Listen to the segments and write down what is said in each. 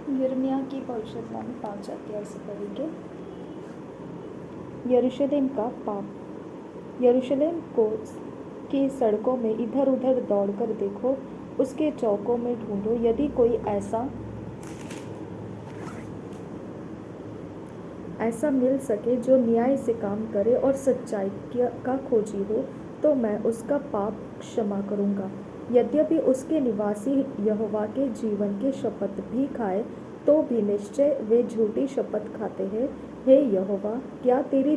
यिर्मयाह की भविष्यवाणी 5 अध्याय से पढ़ेंगे। यरूशलेम का पाप। यरूशलेम को की सड़कों में इधर उधर दौड़कर देखो, उसके चौकों में ढूंढो, यदि कोई ऐसा मिल सके जो न्याय से काम करे और सच्चाई का खोजी हो, तो मैं उसका पाप क्षमा करूंगा। यद्यपि उसके निवासी यहोवा के जीवन की शपथ भी खाए, तो भी निश्चय वे झूठी शपथ खाते हैं। हे यहोवा, क्या तेरी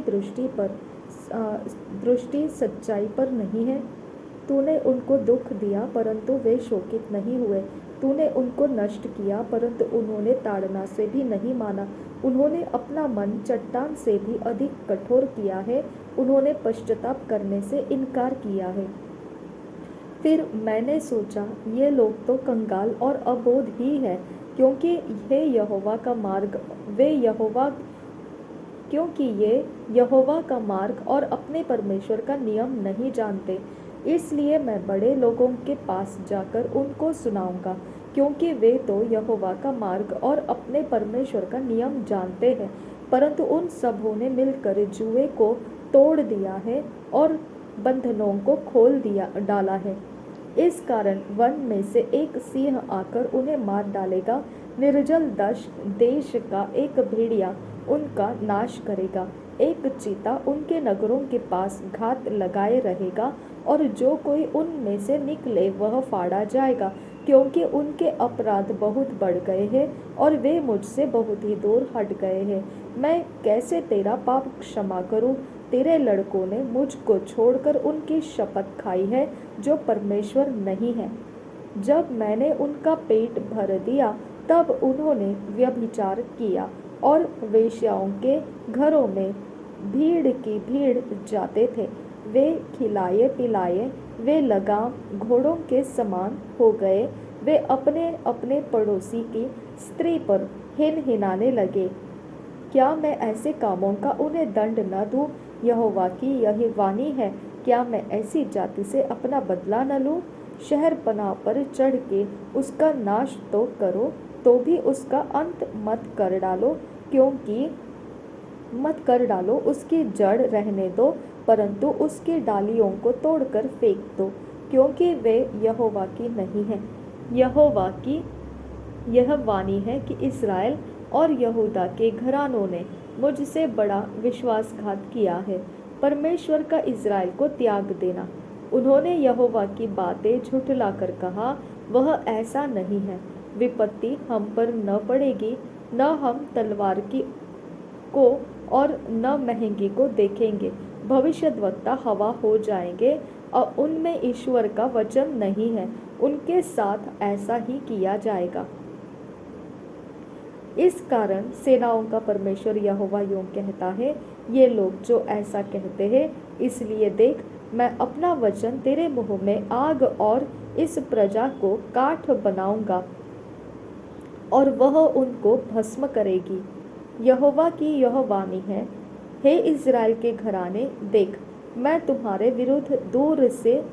दृष्टि सच्चाई पर नहीं है? तूने उनको दुख दिया, परंतु वे शोकित नहीं हुए। तूने उनको नष्ट किया, परंतु उन्होंने ताड़ना से भी नहीं माना। उन्होंने अपना मन चट्टान से भी अधिक कठोर किया है। उन्होंने पश्चाताप करने से इनकार किया है। फिर मैंने सोचा, ये लोग तो कंगाल और अबोध ही है, क्योंकि ये यहोवा का मार्ग और अपने परमेश्वर का नियम नहीं जानते। इसलिए मैं बड़े लोगों के पास जाकर उनको सुनाऊंगा, क्योंकि वे तो यहोवा का मार्ग और अपने परमेश्वर का नियम जानते हैं, परंतु उन सबों ने मिलकर जुए को तोड़ दिया है और बंधनों को खोल डाला है। इस कारण वन में से एक सिंह आकर उन्हें मार डालेगा। निर्जल देश का एक भेड़िया उनका नाश करेगा। एक चीता उनके नगरों के पास घात लगाए रहेगा, और जो कोई उनमें से निकले वह फाड़ा जाएगा, क्योंकि उनके अपराध बहुत बढ़ गए हैं और वे मुझसे बहुत ही दूर हट गए हैं। मैं कैसे तेरा पाप क्षमा करूं? तेरे लड़कों ने मुझको छोड़कर उनकी शपथ खाई है, जो परमेश्वर नहीं है। जब मैंने उनका पेट भर दिया, तब उन्होंने व्यभिचार किया और वेश्याओं के घरों में भीड़ की भीड़ जाते थे। वे खिलाए पिलाए, वे लगाम घोड़ों के समान हो गए। वे अपने अपने पड़ोसी की स्त्री पर हिनहिनाने लगे। क्या मैं ऐसे कामों का उन्हें दंड न दूं? यहोवा की यही वाणी है, क्या मैं ऐसी जाति से अपना बदला न लूं? शहर पनाह पर चढ़ के उसका नाश तो करो, तो भी उसका अंत मत कर डालो। उसकी जड़ रहने दो, परंतु उसकी डालियों को तोड़कर फेंक दो, क्योंकि वे यहोवा की नहीं है। यहोवा की यह वाणी है कि इस्राएल और यहूदा के घरानों ने मुझसे बड़ा विश्वासघात किया है। परमेश्वर का इस्राएल को त्याग देना। उन्होंने यहोवा की बातें झुठलाकर कहा, वह ऐसा नहीं है। विपत्ति हम पर न पड़ेगी, न हम तलवार को और न महंगी को देखेंगे। भविष्यद्वक्ता हवा हो जाएंगे और उनमें ईश्वर का वचन नहीं है। उनके साथ ऐसा ही किया जाएगा। इस कारण सेनाओं का परमेश्वर यहोवा यूं कहता है, ये लोग जो ऐसा कहते हैं, इसलिए देख, मैं अपना वचन तेरे मुंह में आग और इस प्रजा को काठ बनाऊंगा, और वह उनको भस्म करेगी। यहोवा की यह वाणी है, हे इज़राइल के घराने, देख, मैं तुम्हारे विरुद्ध दूर से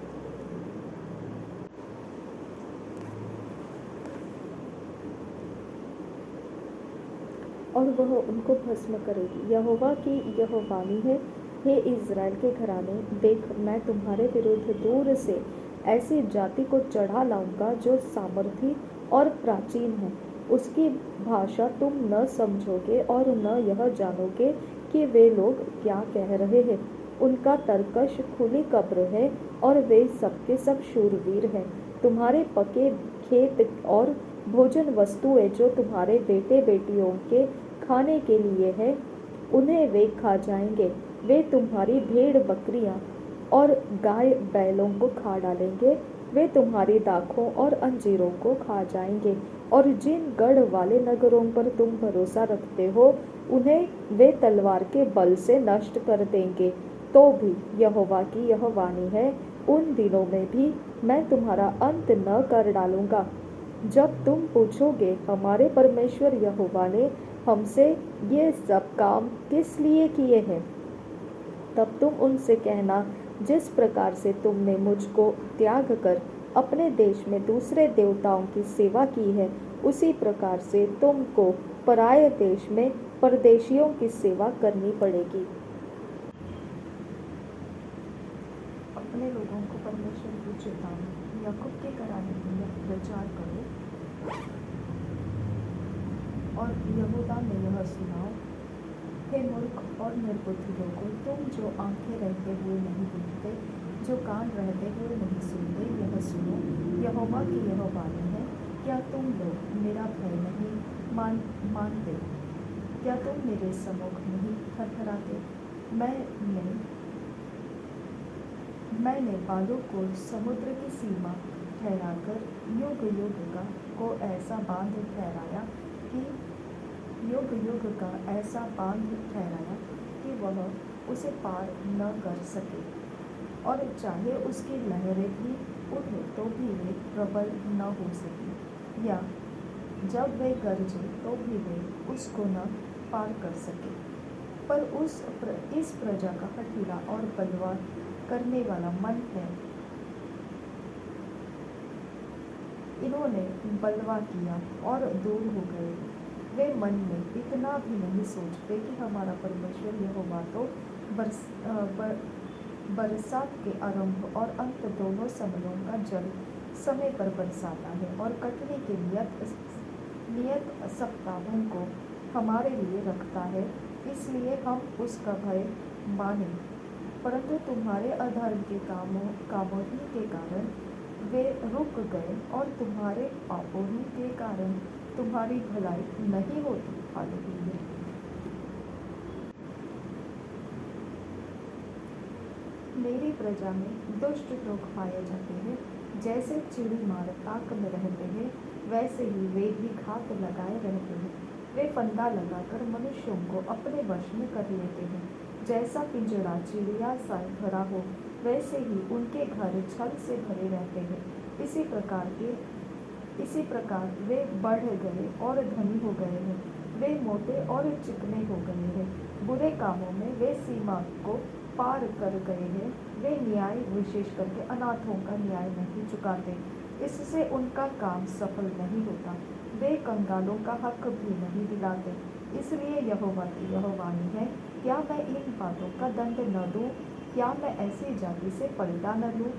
और वह उनको भस्म करेगी। यहोवा की यह वाणी है, हे इज़राइल के घराने, देख, मैं तुम्हारे विरुद्ध दूर से ऐसी जाति को चढ़ा लाऊंगा जो सामर्थी और प्राचीन है। उसकी भाषा तुम न समझोगे और न यह जानोगे कि वे लोग क्या कह रहे हैं। उनका तर्कश खुली कब्र है और वे सबके सब शूरवीर हैं। तुम्हारे पके खेत और भोजन वस्तुएं जो तुम्हारे बेटे बेटियों के खाने के लिए है, उन्हें वे खा जाएंगे। वे तुम्हारी भेड़ बकरियां और गाय बैलों को खा डालेंगे। वे तुम्हारी दाखों और अंजीरों को खा जाएंगे, और जिन गढ़ वाले नगरों पर तुम भरोसा रखते हो, उन्हें वे तलवार के बल से नष्ट कर देंगे। तो भी यहोवा की यह वाणी है, उन दिनों में भी मैं तुम्हारा अंत न कर डालूंगा। जब तुम पूछोगे, हमारे परमेश्वर यहोवा ने हमसे ये सब काम किस लिए किए हैं, तब तुम उनसे कहना, जिस प्रकार से तुमने मुझको त्याग कर अपने देश में दूसरे देवताओं की सेवा की है, उसी प्रकार से तुमको पराये देश में परदेशियों की सेवा करनी पड़ेगी। अपने लोगों को परमेश्वर की चेतावनी याकूब के कराने में प्रचार करो और यहूदा में यह सुनाओ, हे मूर्ख और निर्बुद्धि लोगों, तुम जो आंखें रहते हुए नहीं देखते, जो कान रहते हुए नहीं सुनते, यह सुनो, यहोवा की यह वाणी है। क्या तुम लोग मेरा भय नहीं मानते? क्या तुम मेरे सम्मुख नहीं थरथराते? मैंने बालों को समुद्र की सीमा ठहराकर युग युग को ऐसा बांध ठहराया कि वह उसे पार न कर सके, और चाहे उसकी लहरें भी उठे तो भी वे प्रबल न हो सके, या जब वे गरजे तो भी वे उसको न पार कर सके। पर इस प्रजा का हठीला और बलवा करने वाला मन है। इन्होंने बलवा किया और दूर हो गए। वे मन में इतना भी नहीं सोचते कि हमारा परमेश्वर यहोवा तो बरसात के आरंभ और अंत दोनों समयों का जल समय पर बरसाता है, और कटनी के नियत सप्ताहों को हमारे लिए रखता है। इसलिए हम उसका भय माने। परंतु तुम्हारे अधर्म के कामों ही के कारण वे रुक गए, और तुम्हारे पापों ही के कारण तुम्हारी भलाई नहीं होती। हालेलुया। मेरी प्रजा में दुष्ट लोग पाए जाते हैं। जैसे चिड़ी मार ताक में रहते हैं, वैसे ही वे भी घात लगाए रहते हैं। वे फंदा लगाकर मनुष्यों को अपने वश में कर लेते हैं। जैसा पिंजड़ा चिड़िया सा भरा हो, वैसे ही उनके घर छल से भरे रहते हैं। इसी प्रकार वे बढ़ गए और धनी हो गए हैं। वे मोटे और चिकने हो गए हैं। बुरे कामों में वे सीमा को पार कर गए हैं। वे न्याय, विशेष करके अनाथों का न्याय नहीं चुकाते। इससे उनका काम सफल नहीं होता। वे कंगालों का हक भी नहीं दिलाते। इसलिए यहोवा की यह वाणी है, क्या मैं इन बातों का दंड न दूं? क्या मैं ऐसी जाति से पलटा न लूं?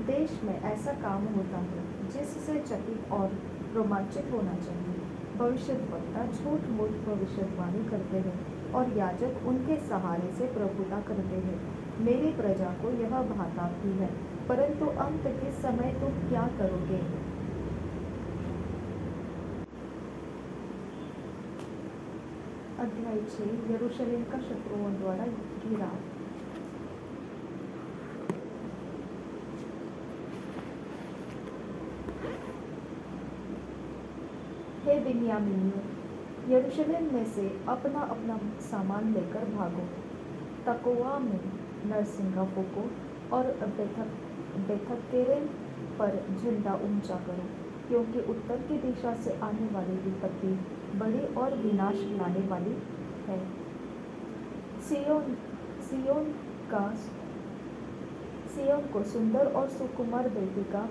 देश में ऐसा काम होता है जिससे चकित और रोमांचित होना चाहिए। भविष्यद्वक्ता झूठ मूठ भविष्यवाणी करते हैं, और याजक उनके सहारे से प्रभुता करते हैं। मेरी प्रजा को यह भाता भी है, परंतु अंत के समय तुम क्या करोगे? अध्याय 6। यरूशलेम का शत्रुओं द्वारा घिराव। हे बिन्यामीनियों, यरूशलेम में से अपना अपना सामान लेकर भागो। तकोआ में नरसिंगा फूको और बेथक्केरेन पर झंडा ऊंचा करो, क्योंकि उत्तर की दिशा से आने वाली विपत्ति बड़ी और विनाश लाने वाली है। सियोन को सुंदर और सुकुमार बेटी का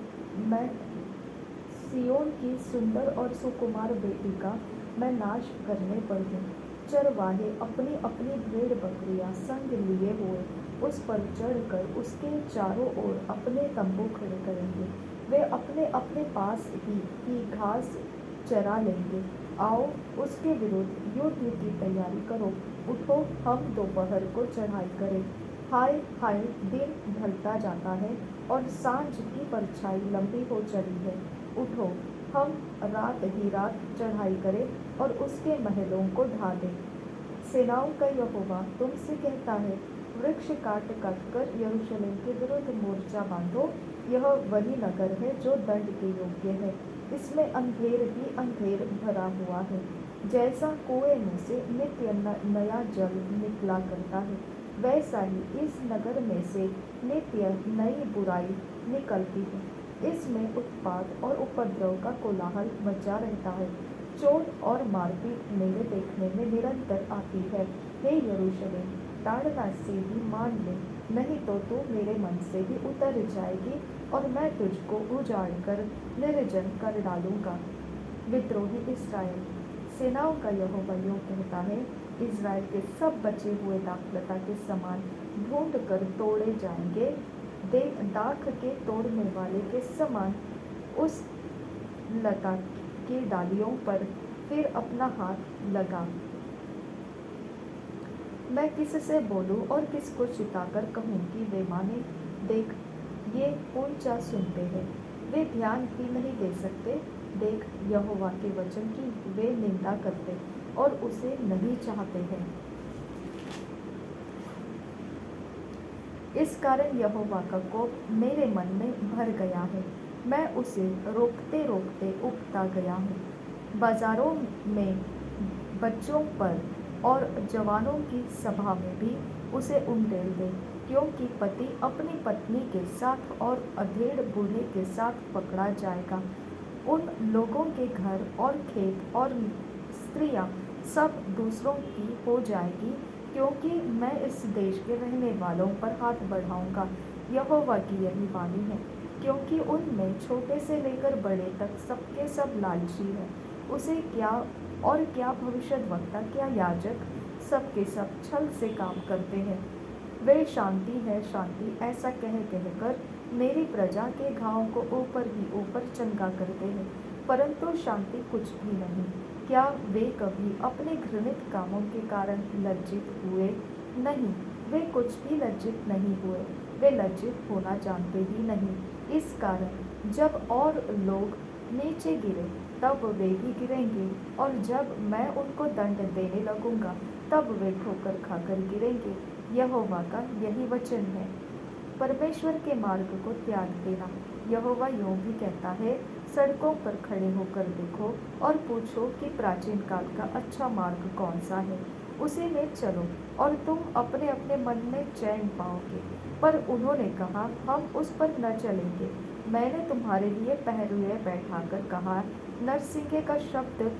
सियोन की सुंदर और सुकुमार बेटी का मैं नाश करने पर हूँ। चरवाहे अपनी अपनी भेड़ बकरियां संग लिए हुए उस पर चढ़कर उसके चारों ओर अपने तंबू खड़े करेंगे। वे अपने अपने पास ही घास चरा लेंगे। आओ, उसके विरुद्ध युद्ध की तैयारी करो। उठो, हम दोपहर को चढ़ाई करें। हाय हाय, दिन ढलता जाता है और सांझ की परछाई लंबी हो चली है। उठो, हम रात ही रात चढ़ाई करें और उसके महलों को ढा दें। सेनाओं का यहोवा तुमसे कहता है, वृक्ष काट काट कर यरूशलेम के विरुद्ध मोर्चा बांधो। यह वही नगर है जो दंड के योग्य है। इसमें अंधेर ही अंधेर भरा हुआ है। जैसा कुएं में से नित्य नया जल निकला करता है, वैसा ही इस नगर में से नित्य नई बुराई निकलती है। इसमें उत्पात और उपद्रव का कोलाहल मचा रहता है। चोट और मारपीट मेरे देखने में निरंतर आती है। हे यरूशलेम, ताड़ना से ही मान ले, नहीं तो तू मेरे मन से भी उतर जाएगी। और मैं तुझको उजाड़ कर निर्जन कर डालूंगा। विद्रोही इस्राएल, सेनाओं का यहोवा यूँ कहता है, इस्राएल के सब बचे हुए दाखलता के समान ढूंढ कर तोड़े जाएंगे, दाख के तोड़ने वाले के समान उस लता की डालियों पर फिर अपना हाथ लगा। मैं किससे बोलूं और किसको चिताकर कहूं कि वे माने। देख, ये ऊंचा सुनते हैं, वे ध्यान भी नहीं दे सकते। देख, यहोवा के वचन की वे निंदा करते और उसे नहीं चाहते हैं। इस कारण यहोवा का कोप मेरे मन में भर गया है, मैं उसे रोकते रोकते उकता गया हूँ। बाजारों में बच्चों पर और जवानों की सभा में भी उसे उंडेल दे, क्योंकि पति अपनी पत्नी के साथ और अधेड़ बूढ़े के साथ पकड़ा जाएगा। उन लोगों के घर और खेत और स्त्रियां सब दूसरों की हो जाएगी, क्योंकि मैं इस देश के रहने वालों पर हाथ बढ़ाऊंगा। यहोवा की यही वाणी है, क्योंकि उनमें छोटे से लेकर बड़े तक सबके सब लालची हैं। उसे क्या और क्या भविष्यद्वक्ता, क्या याजक, सबके सब छल से काम करते हैं। वे शांति है शांति ऐसा कह कहकर मेरी प्रजा के घावों को ऊपर ही ऊपर चंगा करते हैं, परंतु शांति कुछ भी नहीं। क्या वे कभी अपने घृणित कामों के कारण लज्जित हुए? नहीं, वे कुछ भी लज्जित नहीं हुए, वे लज्जित होना जानते ही नहीं। इस कारण जब और लोग नीचे गिरे तब वे भी गिरेंगे, और जब मैं उनको दंड देने लगूंगा तब वे ठोकर खाकर गिरेंगे। यहोवा का यही वचन है। परमेश्वर के मार्ग को त्याग देना। यहोवा यूँ भी कहता है, सड़कों पर खड़े होकर देखो और पूछो कि प्राचीन काल का अच्छा मार्ग कौन सा है, उसी में चलो और तुम अपने अपने मन में चैन पाओगे। पर उन्होंने कहा, हम उस पर न चलेंगे। मैंने तुम्हारे लिए पहरुए बैठाकर कहा, नरसिंगे का शब्द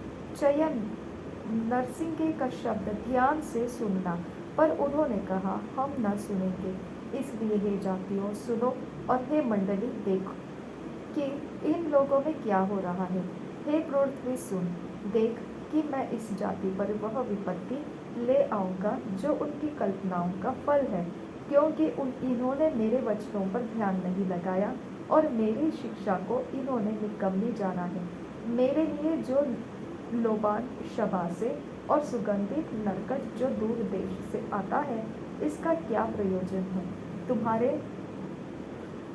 नरसिंगे का शब्द ध्यान से सुनना। पर उन्होंने कहा, हम न सुनेंगे। इसलिए हे जातियों सुनो, और हे मंडली देखो कि इन लोगों में क्या हो रहा है। हे पृथ्वी सुन, देख कि मैं इस जाति पर वह विपत्ति ले आऊँगा जो उनकी कल्पनाओं का फल है, क्योंकि इन्होंने मेरे वचनों पर ध्यान नहीं लगाया और मेरी शिक्षा को इन्होंने निकम्मी जाना है। मेरे लिए जो लोबान शबासे और सुगंधित नरकट जो दूर देश से आता है, इसका क्या प्रयोजन है? तुम्हारे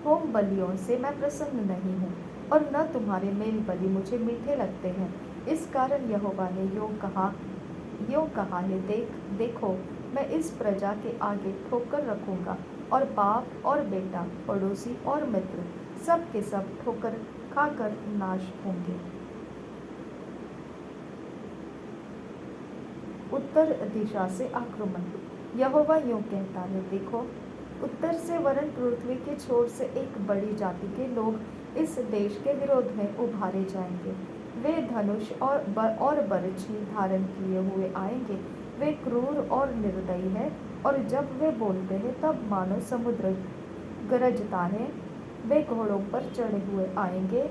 होम बलियों से मैं प्रसन्न नहीं हूँ, और न तुम्हारे मेल बलि मुझे मीठे लगते हैं। इस कारण यहोवा ने यूँ कहा है, देखो, मैं इस प्रजा के आगे ठोकर रखूँगा, और बाप और बेटा, पड़ोसी और मित्र, सब के सब ठोकर खाकर नाश होंगे। उत्तर दिशा से आक्रमण। यहोवा यूँ कहता है, देखो, उत्तर से वरन पृथ्वी के छोर से एक बड़ी जाति के लोग इस देश के विरोध में उभारे जाएंगे। वे धनुष और बरछी धारण किए हुए आएंगे। वे क्रूर और निर्दयी हैं, और जब वे बोलते हैं तब मानो समुद्र गरजता है। वे घोड़ों पर चढ़े हुए आएंगे।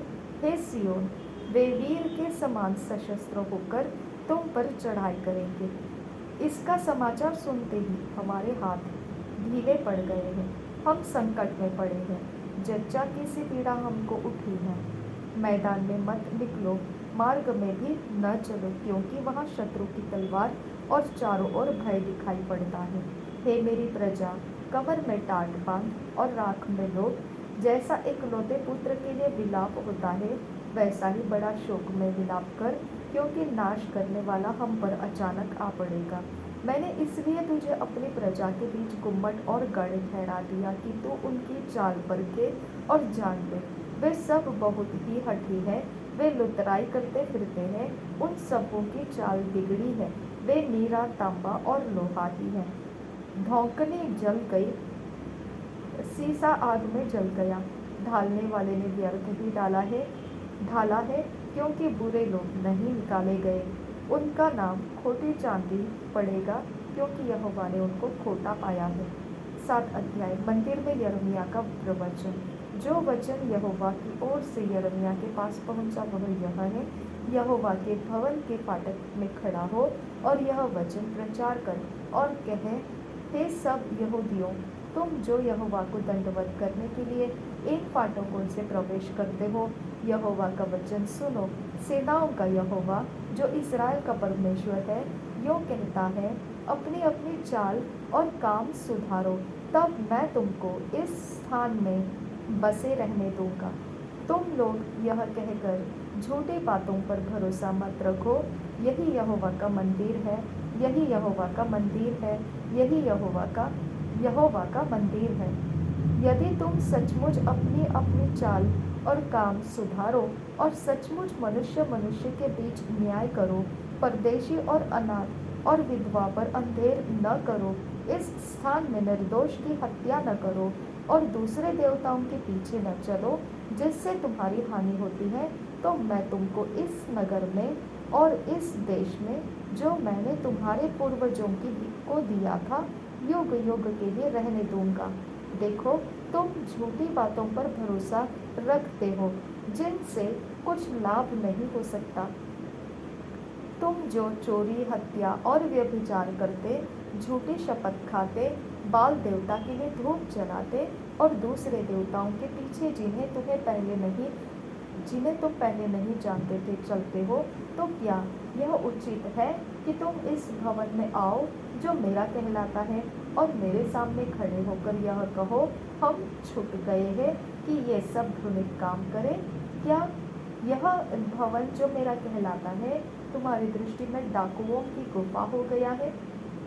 हे सियोन, वे वीर के समान सशस्त्र होकर तुम पर चढ़ाई करेंगे। इसका समाचार सुनते ही हमारे हाथ ढीले पड़ गए हैं, हम संकट में पड़े हैं, जच्चा की सी पीड़ा हमको उठी है। मैदान में मत निकलो, मार्ग में भी न चलो, क्योंकि वहाँ शत्रु की तलवार और चारों ओर भय दिखाई पड़ता है। हे मेरी प्रजा, कमर में टाट बांध और राख में लौट। जैसा एक लौते पुत्र के लिए विलाप होता है, वैसा ही बड़ा शोक में विलाप कर, क्योंकि नाश करने वाला हम पर अचानक आ पड़ेगा। मैंने इसलिए तुझे अपनी प्रजा के बीच गुम्मट और गढ़ ठहरा दिया कि तू उनकी चाल परखे और जान ले। वे सब बहुत ही हठी है, वे लुतराई करते फिरते हैं, उन सबों की चाल बिगड़ी है। वे नीरा, तांबा और लोहा ही है। धौंकनी जल गई, सीसा आग में जल गया। ढालने वाले ने व्यर्थ ही ढाला है, क्योंकि बुरे लोग नहीं निकाले गए। उनका नाम खोटी चांदी पड़ेगा, क्योंकि यहोवा ने उनको खोटा पाया है। 7 अध्याय। मंदिर में यिर्मयाह का प्रवचन। जो वचन यहोवा की ओर से यिर्मयाह के पास पहुंचा वह यह है, यहोवा के भवन के फाटक में खड़ा हो और यह वचन प्रचार कर और कहे, हे सब यहूदियों, तुम जो यहोवा को दंडवत करने के लिए इन फाटकों से प्रवेश करते हो, यहोवा का वचन सुनो। सेनाओं का यहोवा जो इस्राएल का परमेश्वर है यूँ कहता है, अपनी अपनी चाल और काम सुधारो, तब मैं तुमको इस स्थान में बसे रहने दूंगा। तुम लोग यह कहकर झूठी बातों पर भरोसा मत रखो, यही यहोवा का मंदिर है, यही यहोवा का मंदिर है, यही यहोवा का मंदिर है। यदि तुम सचमुच अपनी अपनी चाल और काम सुधारो और सचमुच मनुष्य मनुष्य के बीच न्याय करो, परदेशी और अनाथ और विधवा पर अंधेर न करो, इस स्थान में निर्दोष की हत्या न करो और दूसरे देवताओं के पीछे न चलो जिससे तुम्हारी हानि होती है, तो मैं तुमको इस नगर में और इस देश में जो मैंने तुम्हारे पूर्वजों को दिया था, युग युग के लिए रहने दूंगा। देखो, तुम झूठी बातों पर भरोसा रखते हो जिनसे कुछ लाभ नहीं हो सकता। तुम जो चोरी, हत्या और व्यभिचार करते, झूठी शपथ खाते, बाल देवता के लिए धूप जलाते और दूसरे देवताओं के पीछे जिन्हें तुम पहले नहीं जानते थे चलते हो, तो क्या यह उचित है कि तुम इस भवन में आओ जो मेरा कहलाता है और मेरे सामने खड़े होकर यह कहो, हम छूट गए हैं कि ये सब घृणित काम करें? क्या यह भवन जो मेरा कहलाता है तुम्हारी दृष्टि में डाकुओं की गुफा हो गया है?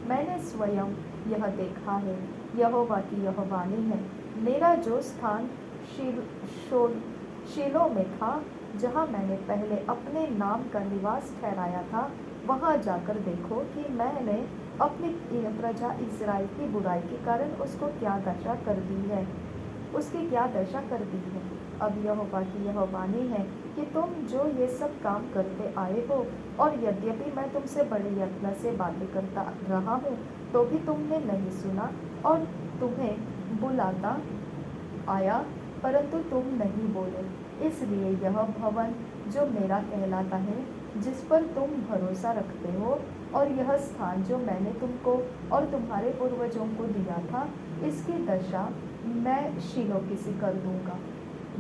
मैंने स्वयं यह देखा है, यहोवा की यह वाणी है। मेरा जो स्थान शीलो में था, जहाँ मैंने पहले अपने नाम का निवास ठहराया था, वहाँ जाकर देखो कि मैंने अपनी प्रजा इस्राएल की बुराई के कारण उसकी क्या दशा कर दी है। अब यहोवा की यह वाणी है कि तुम जो ये सब काम करते आए हो, और यद्यपि मैं तुमसे बड़े यत्न से बातें करता रहा हूँ, तो भी तुमने नहीं सुना, और तुम्हें बुलाता आया परंतु तुम नहीं बोले। इसलिए यह भवन जो मेरा कहलाता है, जिस पर तुम भरोसा रखते हो, और यह स्थान जो मैंने तुमको और तुम्हारे पूर्वजों को दिया था, इसकी दशा मैं शीलो की सी कर दूंगा।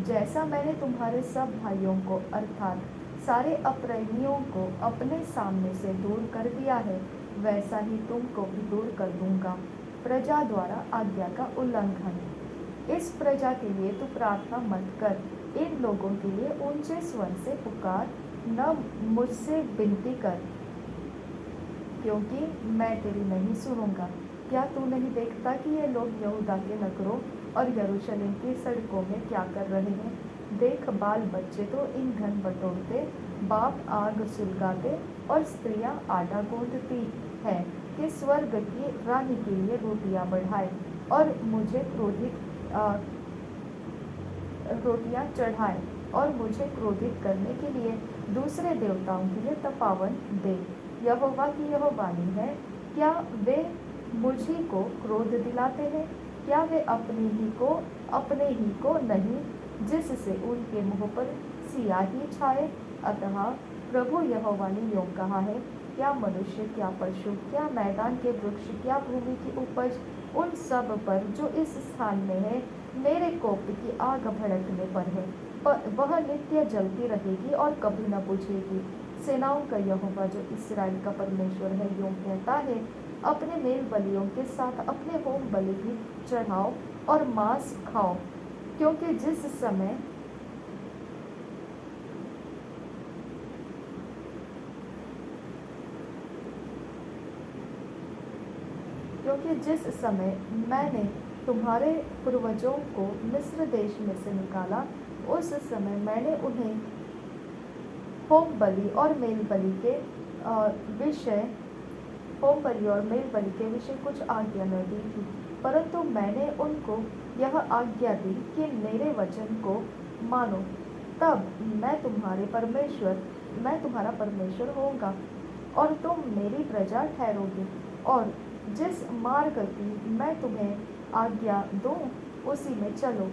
जैसा मैंने तुम्हारे सब भाइयों को अर्थात सारे अप्रेमियों को अपने सामने से दूर कर दिया है, वैसा ही तुमको भी दूर कर दूंगा। प्रजा द्वारा आज्ञा का उल्लंघन। इस प्रजा के लिए तू प्रार्थना मत कर, इन लोगों के लिए ऊंचे स्वर से पुकार, न मुझसे विनती कर, क्योंकि मैं तेरी नहीं सुनूंगा। क्या तू नहीं देखता कि ये लोग यहूदा के नगरों और यरूशलेम की सड़कों में क्या कर रहे हैं? देख, बाल बच्चे तो ईंधन बटोरते, बाप आग सुलगाते और स्त्रियां आटा गूंथती हैं कि स्वर्ग की रानी के लिए रोटियां बढ़ाए और मुझे रोटियां चढ़ाए और मुझे क्रोधित करने के लिए दूसरे देवताओं के लिए तपावन दे। यहोवा की यह वाणी है, क्या वे मुझी को क्रोध दिलाते हैं? क्या वे अपने ही को नहीं, जिससे उनके मुंह पर सियाही छाए? अतः प्रभु यहोवा ने यूँ कहा है, क्या मनुष्य, क्या पशु, क्या मैदान के वृक्ष, क्या भूमि की उपज, उन सब पर जो इस स्थान में है, मेरे कोप की आग भड़कने पर है, वह नित्य जलती रहेगी और कभी न बुझेगी। सेनाओं का यहोवा जो इस्राएल का परमेश्वर है यूँ कहता है, अपने मेल बलियों के साथ अपने होम बलि भी चढ़ाओ और मांस खाओ, क्योंकि जिस समय मैंने तुम्हारे पूर्वजों को मिस्र देश में से निकाला, उस समय मैंने उन्हें होम बलि और मेल बलि के विषय कुछ आज्ञा न दी थी, परंतु मैंने उनको यह आज्ञा दी कि मेरे वचन को मानो, तब मैं तुम्हारा परमेश्वर होऊंगा और तुम मेरी प्रजा ठहरोगे, और जिस मार्ग की मैं तुम्हें आज्ञा दूं उसी में चलो।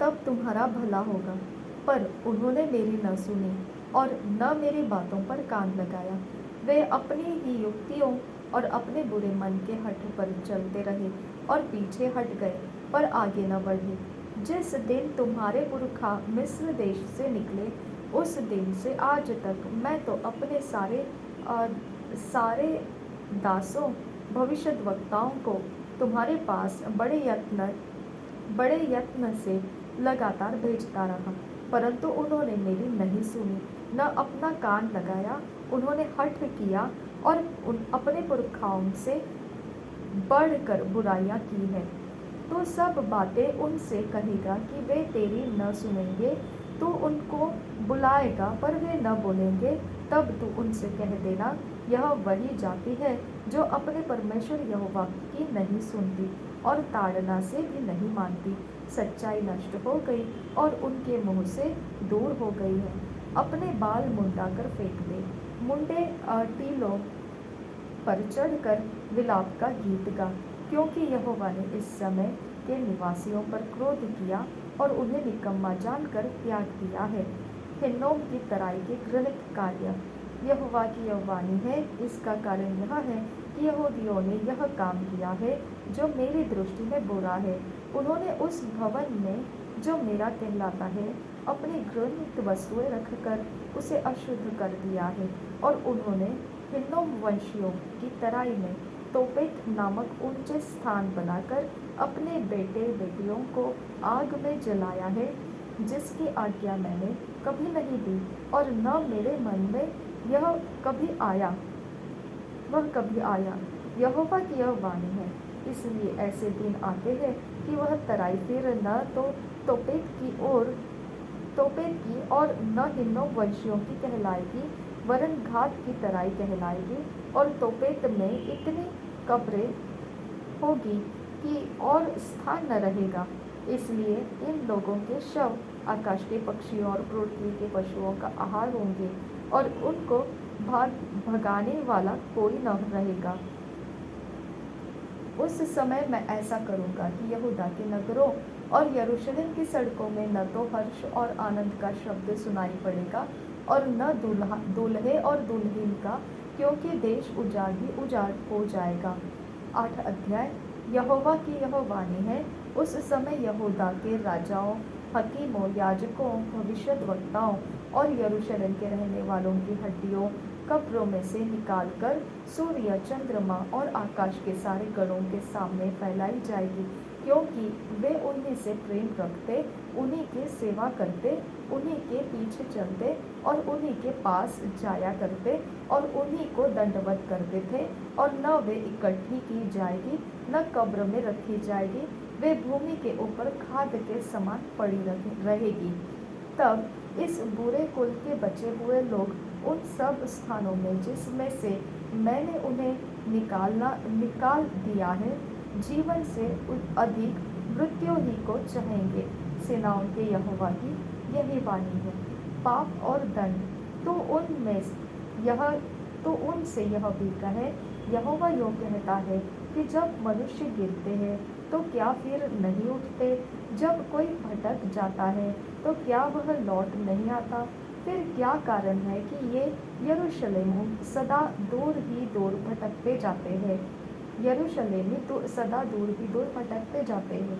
तब तुम्हारा भला होगा। पर उन्होंने मेरी न सुनी और न मेरी बातों पर कान लगाया। वे अपनी ही युक्तियों और अपने बुरे मन के हठ पर चलते रहे और पीछे हट गए, पर आगे न बढ़े। जिस दिन तुम्हारे पुरखा मिस्र देश से निकले, उस दिन से आज तक मैं तो अपने सारे दासों भविष्यद्वक्ताओं को तुम्हारे पास बड़े यत्न से लगातार भेजता रहा, परंतु उन्होंने मेरी नहीं सुनी, न अपना कान लगाया। उन्होंने हठ किया और अपने पुरखाओं से बढ़कर बुराइयां की है। तो सब बातें उनसे कहेगा कि वे तेरी न सुनेंगे। तू उनको बुलाएगा पर वे न बोलेंगे। तब तू उनसे कह देना, यह वही जाति है जो अपने परमेश्वर यहोवा की नहीं सुनती और ताड़ना से भी नहीं मानती। सच्चाई नष्ट हो गई और उनके मुंह से दूर हो गई है। अपने बाल मुंडाकर फेंक दे, मुंडे टीलों पर चढ़कर विलाप का गीत गा, क्योंकि यहोवा ने इस समय के निवासियों पर क्रोध किया और उन्हें निकम्मा जानकर त्याग दिया है। हिन्नोम की तराई के घृणित कार्य। यहोवा की यह वाणी है, इसका कारण यह है कि यहूदियों ने यह काम किया है जो मेरी दृष्टि में बुरा है। उन्होंने उस भवन में जो मेरा कहलाता है अपनी घृणित वस्तुएं रखकर उसे अशुद्ध कर दिया है। और उन्होंने हिन्नोम वंशियों की तराई में तोपेत नामक ऊंचे स्थान बनाकर अपने बेटे बेटियों को आग में जलाया है, जिसकी आज्ञा मैंने कभी नहीं दी और न मेरे मन में यह कभी आया यहोवा की यह वाणी है। इसलिए ऐसे दिन आते हैं कि वह तराई फिर न तो तोपेत की और न हिन्नोम वंशियों की कहलाएगी, वरन घात की तराई कहलाएगी। और तोपेत में इतनी कब्रें होगी कि और स्थान न रहेगा। इसलिए इन लोगों के शव आकाश के पक्षियों और पृथ्वी के पशुओं का आहार होंगे और उनको भगाने वाला कोई न रहेगा। उस समय मैं ऐसा करूंगा कि यहूदा के नगरों और यरूशलेम की सड़कों में न तो हर्ष और आनंद का शब्द सुनाई पड़ेगा और न दूल्हे और दुल्हन का, क्योंकि देश उजाड़ ही उजाड़ हो जाएगा। 8 अध्याय। यहोवा की यह वाणी है, उस समय यहूदा के राजाओं, हकीमों, याजकों, भविष्यद्वक्ताओं और यरूशलेम के रहने वालों की हड्डियों कब्रों में से निकालकर सूर्य, चंद्रमा और आकाश के सारे गणों के सामने फैलाई जाएगी, क्योंकि वे उन्हीं से प्रेम रखते, उन्हीं की सेवा करते, उन्हीं के पीछे चलते और उन्हीं के पास जाया करते और उन्हीं को दंडवत करते थे। और न वे इकट्ठी की जाएगी न कब्र में रखी जाएगी, वे भूमि के ऊपर खाद के समान पड़ी रहेगी। तब इस बुरे कुल के बचे हुए लोग उन सब स्थानों में जिसमें से मैंने उन्हें निकाल दिया है, जीवन से अधिक मृत्यु ही को चाहेंगे। सेनाओं के यहोवा की यही वाणी है। पाप और दंड। तो उनसे यह भी कहे, यहोवा यूँ कहता है कि जब मनुष्य गिरते हैं तो क्या फिर नहीं उठते? जब कोई भटक जाता है तो क्या वह लौट नहीं आता? फिर क्या कारण है कि ये यरूशलेमी सदा दूर ही दूर भटकते जाते हैं? यरूशलेमी तो सदा दूर ही दूर भटकते जाते हैं।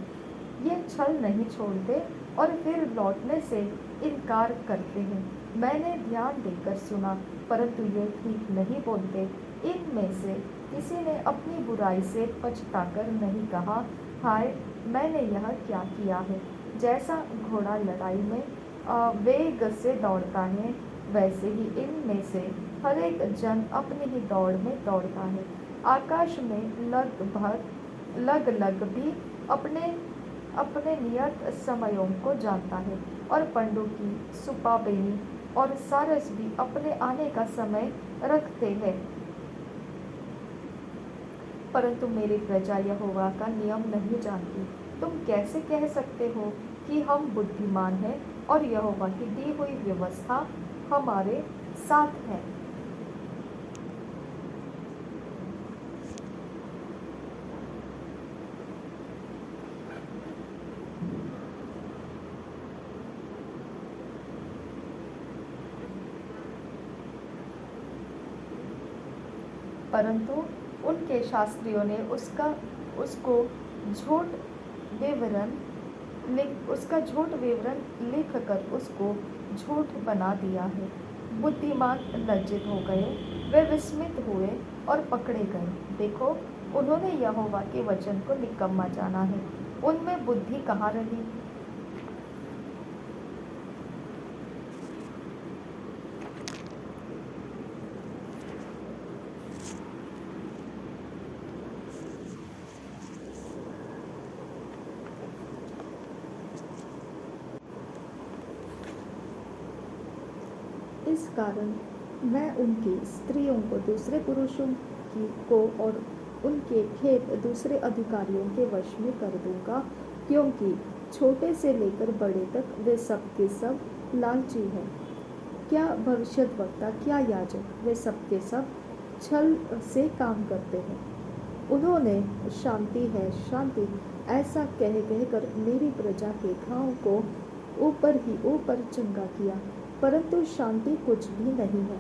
ये छल नहीं छोड़ते और फिर लौटने से इनकार करते हैं। मैंने ध्यान देकर सुना, परंतु ये ठीक नहीं बोलते। इनमें से किसी ने अपनी बुराई से पछताकर नहीं कहा, हाय मैंने यह क्या किया है। जैसा घोड़ा लड़ाई में वेग से दौड़ता है, वैसे ही इनमें से हर एक जन अपनी ही दौड़ में दौड़ता है। आकाश में लगभग भी अपने नियत समयों को जानता है, और पंडुकी, सुपाबेनी और सारस भी अपने आने का समय रखते हैं। परंतु मेरी प्रजा यहोवा का नियम नहीं जानती। तुम कैसे कह सकते हो कि हम बुद्धिमान हैं और यहोवा की दी हुई व्यवस्था हमारे साथ है? परंतु उनके शास्त्रियों ने उसको झूठ विवरण लिखकर उसको झूठ बना दिया है। बुद्धिमान लज्जित हो गए, वे विस्मित हुए और पकड़े गए। देखो, उन्होंने यहोवा के वचन को निकम्मा जाना है, उनमें बुद्धि कहाँ रही। इस कारण मैं उनकी स्त्रियों को दूसरे पुरुषों को और उनके खेत दूसरे अधिकारियों के वश में कर दूंगा, क्योंकि छोटे से लेकर बड़े तक वे सब के सब लालची हैं। क्या भविष्यद्वक्ता, क्या याजक, वे सब के सब छल से काम करते हैं। उन्होंने शांति है, शांति ऐसा कह कहकर मेरी प्रजा के घाव को ऊपर ही ऊपर चंगा किया, परंतु शांति कुछ भी नहीं है।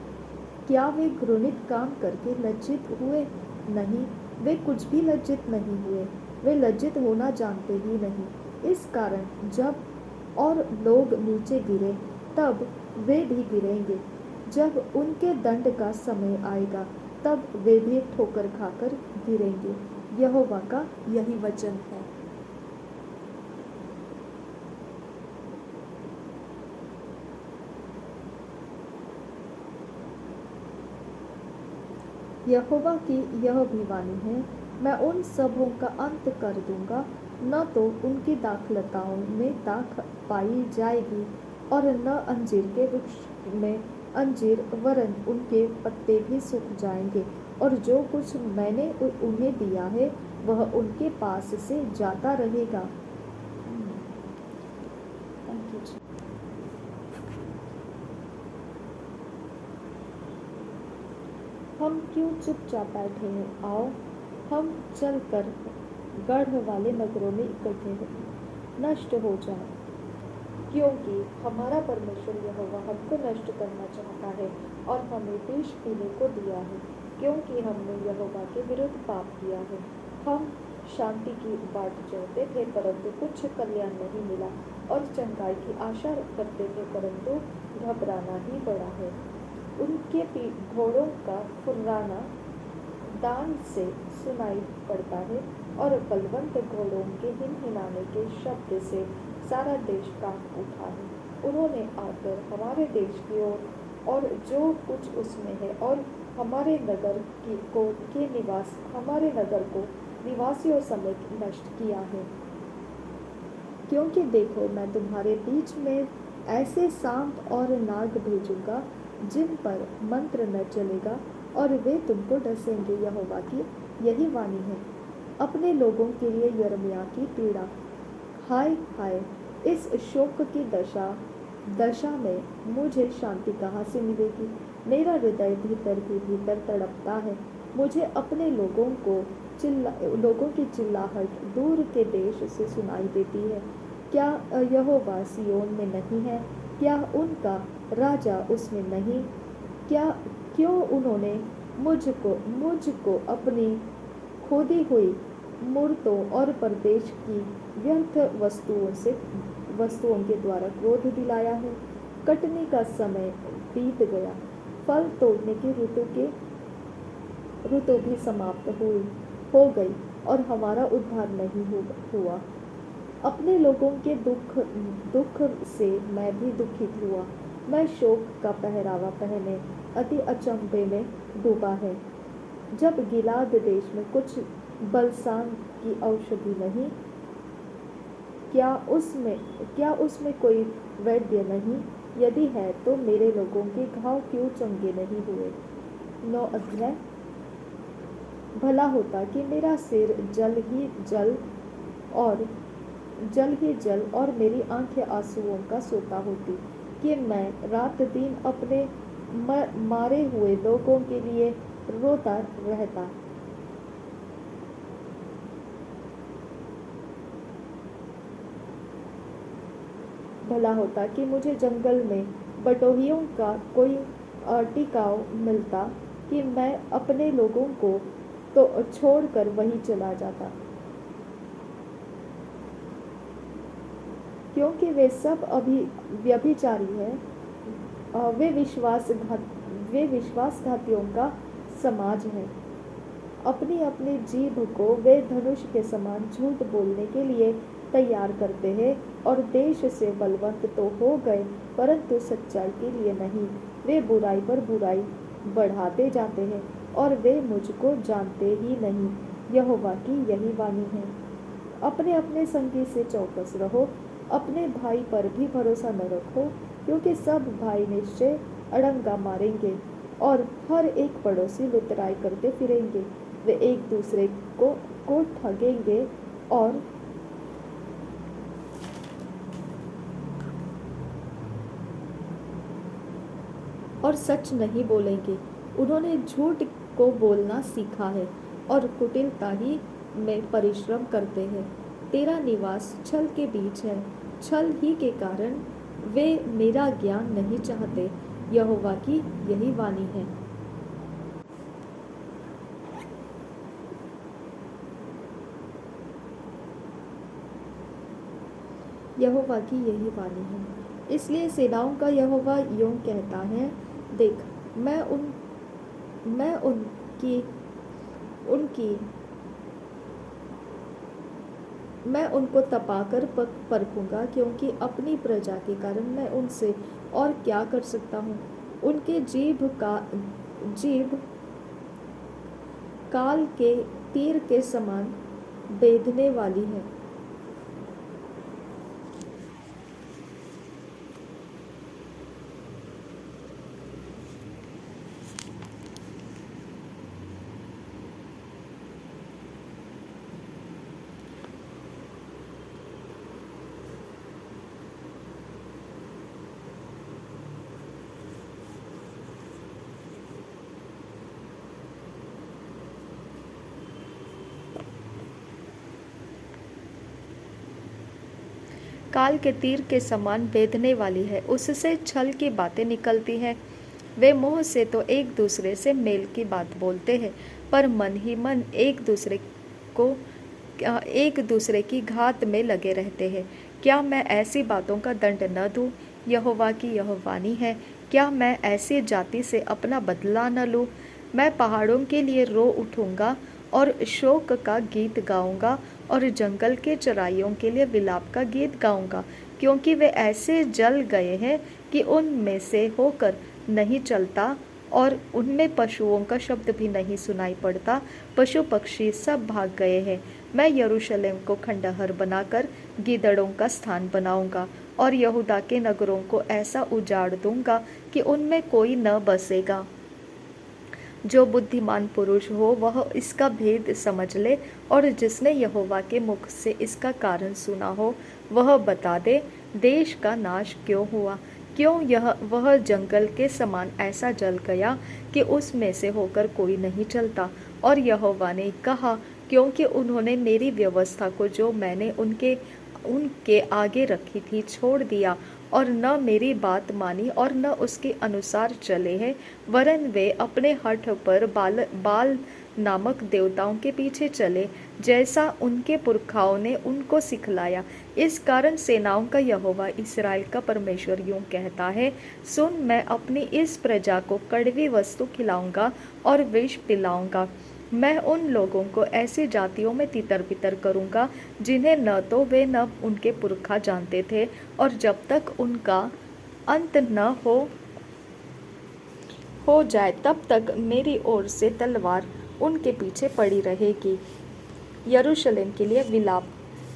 क्या वे घृणित काम करके लज्जित हुए? नहीं, वे कुछ भी लज्जित नहीं हुए। वे लज्जित होना जानते ही नहीं। इस कारण जब और लोग नीचे गिरे, तब वे भी गिरेंगे। जब उनके दंड का समय आएगा, तब वे भी ठोकर खाकर गिरेंगे। यहोवा का यही वचन है। यहोवा की यह भी वाणी है, मैं उन सबों का अंत कर दूंगा, न तो उनकी दाखलताओं में दाख पाई जाएगी और न अंजीर के वृक्ष में अंजीर, वरन उनके पत्ते भी सूख जाएंगे, और जो कुछ मैंने उन्हें दिया है वह उनके पास से जाता रहेगा। हम क्यों चुपचाप बैठे हैं? आओ, हम चलकर गढ़ वाले नगरों में इकट्ठे हो, नष्ट हो जाए, क्योंकि हमारा परमेश्वर यहोवा हमको नष्ट करना चाहता है और हमें विष पीने को दिया है, क्योंकि हमने यहोवा के विरुद्ध पाप किया है। हम शांति की बाट जोहते थे, परंतु कुछ कल्याण नहीं मिला, और चंगाई की आशा करते थे, परंतु घबराना ही पड़ा है। उनके घोड़ों का फुर्राना दान से सुनाई पड़ता है, और बलवंत घोड़ों के हिनहिनाने के शब्द से सारा देश कांप उठा है। उन्होंने आकर हमारे देश की ओर और जो कुछ उसमें है, और हमारे नगर को निवासियों समेत नष्ट किया है। क्योंकि देखो, मैं तुम्हारे बीच में ऐसे सांप और नाग भेजूंगा जिन पर मंत्र न चलेगा, और वे तुमको डसेंगे। यहोवा की यही वाणी है। अपने लोगों के लिए यिर्मयाह की पीड़ा। हाय हाय, इस शोक की दशा में मुझे शांति कहाँ से मिलेगी? मेरा हृदय भीतर ही भीतर तड़पता है। मुझे अपने लोगों की चिल्लाहट दूर के देश से सुनाई देती है। क्या यहोवा सिय्योन में नहीं है? क्या उनका राजा उसमें नहीं? क्यों उन्होंने मुझको अपनी खोदी हुई मूर्तों और परदेश की व्यर्थ वस्तुओं के द्वारा क्रोध दिलाया है? कटनी का समय बीत गया, फल तोड़ने की ऋतु भी समाप्त हो गई, और हमारा उद्धार नहीं हुआ। अपने लोगों के दुख से मैं भी दुखित हुआ। मैं शोक का पहरावा पहने अति अचंभे में डूबा है। जब गिलाद देश में कुछ बलसान की औषधि नहीं, क्या उसमें कोई वैद्य नहीं? यदि है तो मेरे लोगों के घाव क्यों चंगे नहीं हुए? 9 अध्याय। भला होता कि मेरा सिर जल ही जल और मेरी आंखें आंसुओं का सोता होती, कि मैं रात दिन अपने मारे हुए लोगों के लिए रोता रहता। भला होता कि मुझे जंगल में बटोहियों का कोई टिकाव मिलता, कि मैं अपने लोगों को तो छोड़कर वहीं चला जाता, क्योंकि वे सब अभी व्यभिचारी हैं। वे विश्वासघातियों का समाज है। अपनी अपनी जीभ को वे धनुष के समान झूठ बोलने के लिए तैयार करते हैं और देश से बलवंत तो हो गए, परंतु सच्चाई के लिए नहीं। वे बुराई पर बुराई बढ़ाते जाते हैं और वे मुझको जानते ही नहीं। यहोवा की यही वाणी है। अपने अपने संगी से चौकस रहो, अपने भाई पर भी भरोसा न रखो, क्योंकि सब भाई निश्चय अड़ंगा मारेंगे और हर एक पड़ोसी लुतराई करते फिरेंगे। वे एक दूसरे को ठगेंगे और सच नहीं बोलेंगे। उन्होंने झूठ को बोलना सीखा है और कुटिलता ही में परिश्रम करते हैं। तेरा निवास छल के बीच है, छल ही के कारण वे मेरा ज्ञान नहीं चाहते। यहोवा की यही वाणी है। यहोवा की यही वाणी है। इसलिए सेनाओं का यहोवा यूं कहता है, देख, मैं उनको तपाकर परखूंगा, क्योंकि अपनी प्रजा के कारण मैं उनसे और क्या कर सकता हूँ। उनके जीभ काल के तीर के समान बेधने वाली है। काल के तीर के समान बेधने वाली है, उससे छल की बातें निकलती हैं। वे मुंह से तो एक दूसरे से मेल की बात बोलते हैं, पर मन ही मन एक दूसरे की घात में लगे रहते हैं। क्या मैं ऐसी बातों का दंड न दूं? यहोवा की यह वाणी है। क्या मैं ऐसी जाति से अपना बदला न लूं? मैं पहाड़ों के लिए रो उठूंगा और शोक का गीत गाऊंगा और जंगल के चराइयों के लिए विलाप का गीत गाऊंगा, क्योंकि वे ऐसे जल गए हैं कि उनमें से होकर नहीं चलता और उनमें पशुओं का शब्द भी नहीं सुनाई पड़ता। पशु पक्षी सब भाग गए हैं। मैं यरूशलेम को खंडहर बनाकर गीदड़ों का स्थान बनाऊंगा और यहूदा के नगरों को ऐसा उजाड़ दूंगा कि उनमें कोई न बसेगा। जो बुद्धिमान पुरुष हो वह इसका भेद समझ ले, और जिसने यहोवा के मुख से इसका कारण सुना हो वह बता दे। देश का नाश क्यों हुआ? क्यों वह जंगल के समान ऐसा जल गया कि उसमें से होकर कोई नहीं चलता? और यहोवा ने कहा, क्योंकि उन्होंने मेरी व्यवस्था को जो मैंने उनके आगे रखी थी छोड़ दिया और न मेरी बात मानी और न उसके अनुसार चले हैं, वरन वे अपने हठ पर बाल नामक देवताओं के पीछे चले, जैसा उनके पुरखाओं ने उनको सिखलाया। इस कारण सेनाओं का यहोवा इस्राएल का परमेश्वर यूं कहता है, सुन, मैं अपनी इस प्रजा को कड़वी वस्तु खिलाऊंगा और विष पिलाऊंगा। मैं उन लोगों को ऐसी जातियों में तितर बितर करूंगा जिन्हें न तो वे न उनके पुरखा जानते थे, और जब तक उनका अंत न हो जाए तब तक मेरी ओर से तलवार उनके पीछे पड़ी रहेगी। यरूशलेम के लिए विलाप।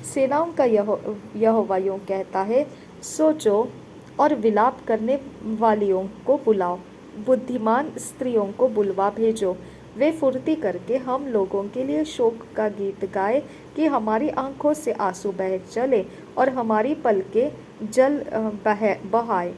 सेनाओं का यहोवा यूं कहता है, सोचो और विलाप करने वालियों को बुलाओ, बुद्धिमान स्त्रियों को बुलवा भेजो। वे फुर्ती करके हम लोगों के लिए शोक का गीत गाए कि हमारी आंखों से आंसू बह चले और हमारी पलकें जल बहाए।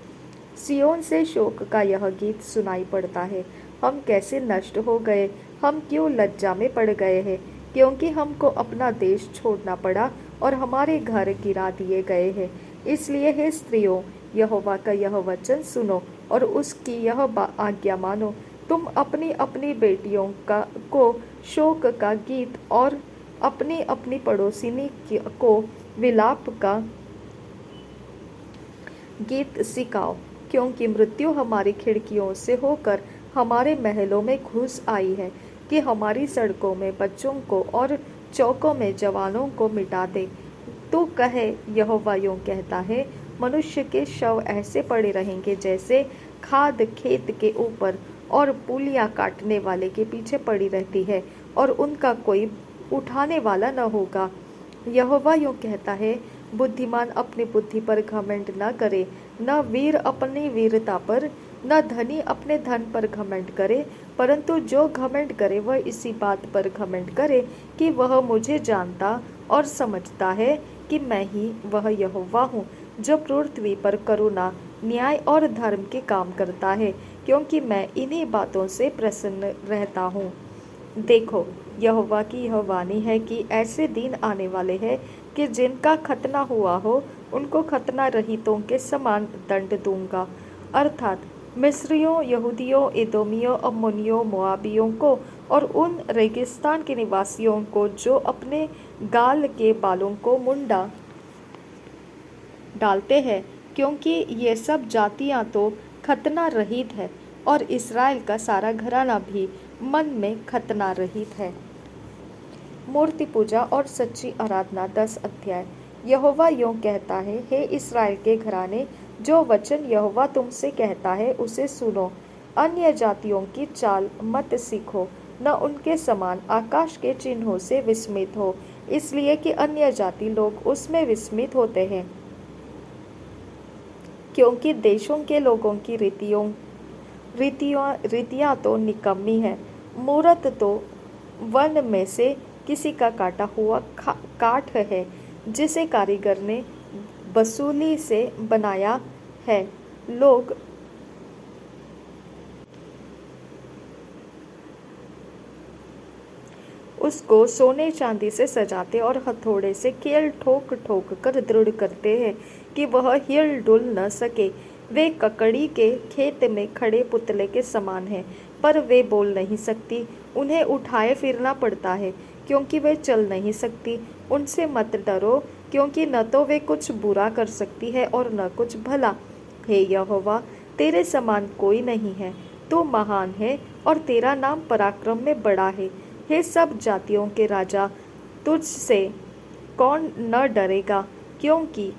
सियोन से शोक का यह गीत सुनाई पड़ता है, हम कैसे नष्ट हो गए, हम क्यों लज्जा में पड़ गए हैं, क्योंकि हमको अपना देश छोड़ना पड़ा और हमारे घर गिरा दिए गए हैं। इसलिए हे स्त्रियों, यहोवा का यह वचन सुनो और उसकी यह आज्ञा मानो तुम अपनी अपनी बेटियों को शोक का गीत और अपनी अपनी पड़ोसिनी को विलाप का गीत सिखाओ, क्योंकि मृत्यु हमारी खिड़कियों से होकर हमारे महलों में घुस आई है कि हमारी सड़कों में बच्चों को और चौकों में जवानों को मिटा दे। तो कहे, यहोवा यूं कहता है, मनुष्य के शव ऐसे पड़े रहेंगे जैसे खाद खेत के ऊपर और पुलियां काटने वाले के पीछे पड़ी रहती है, और उनका कोई उठाने वाला न होगा। यहोवा यूं कहता है, बुद्धिमान अपनी बुद्धि पर घमंड न करे, न वीर अपनी वीरता पर, न धनी अपने धन पर घमंड करे, परंतु जो घमंड करे वह इसी बात पर घमंड करे कि वह मुझे जानता और समझता है कि मैं ही वह यहोवा हूँ, जो पृथ्वी पर करुणा, न्याय और धर्म के काम करता है, क्योंकि मैं इन्हीं बातों से प्रसन्न रहता हूँ। देखो, यहोवा की यह वाणी है कि ऐसे दिन आने वाले हैं कि जिनका खतना हुआ हो उनको खतना रहितों के समान दंड दूंगा, अर्थात मिस्रियों, यहूदियों, एदोमियों, अम्मोनियों, मोआबियों को और उन रेगिस्तान के निवासियों को जो अपने गाल के बालों को मुंडा डालते हैं, क्योंकि ये सब जातियां तो खतना रहित है और इस्राएल का सारा घराना भी मन में खतना रहित है। मूर्ति पूजा और सच्ची आराधना 10 अध्याय। यहोवा यूं कहता है, हे इस्राएल के घराने, जो वचन यहोवा तुमसे कहता है उसे सुनो। अन्य जातियों की चाल मत सीखो, न उनके समान आकाश के चिन्हों से विस्मित हो, इसलिए कि अन्य जाति लोग उसमें विस्मित होते हैं। क्योंकि देशों के लोगों की रीतियाँ तो निकम्मी है। मूरत तो वन में से किसी का काटा हुआ काठ है, जिसे कारीगर ने वसूली से बनाया है। लोग उसको सोने चांदी से सजाते और हथौड़े से कील ठोक ठोक कर दृढ़ करते हैं कि वह हिल डुल न सके। वे ककड़ी के खेत में खड़े पुतले के समान हैं, पर वे बोल नहीं सकती। उन्हें उठाए फिरना पड़ता है, क्योंकि वे चल नहीं सकती। उनसे मत डरो, क्योंकि न तो वे कुछ बुरा कर सकती है और न कुछ भला। हे यहोवा, तेरे समान कोई नहीं है। तू महान है और तेरा नाम पराक्रम में बड़ा है। हे सब जातियों के राजा, तुझसे कौन न डरेगा, क्योंकि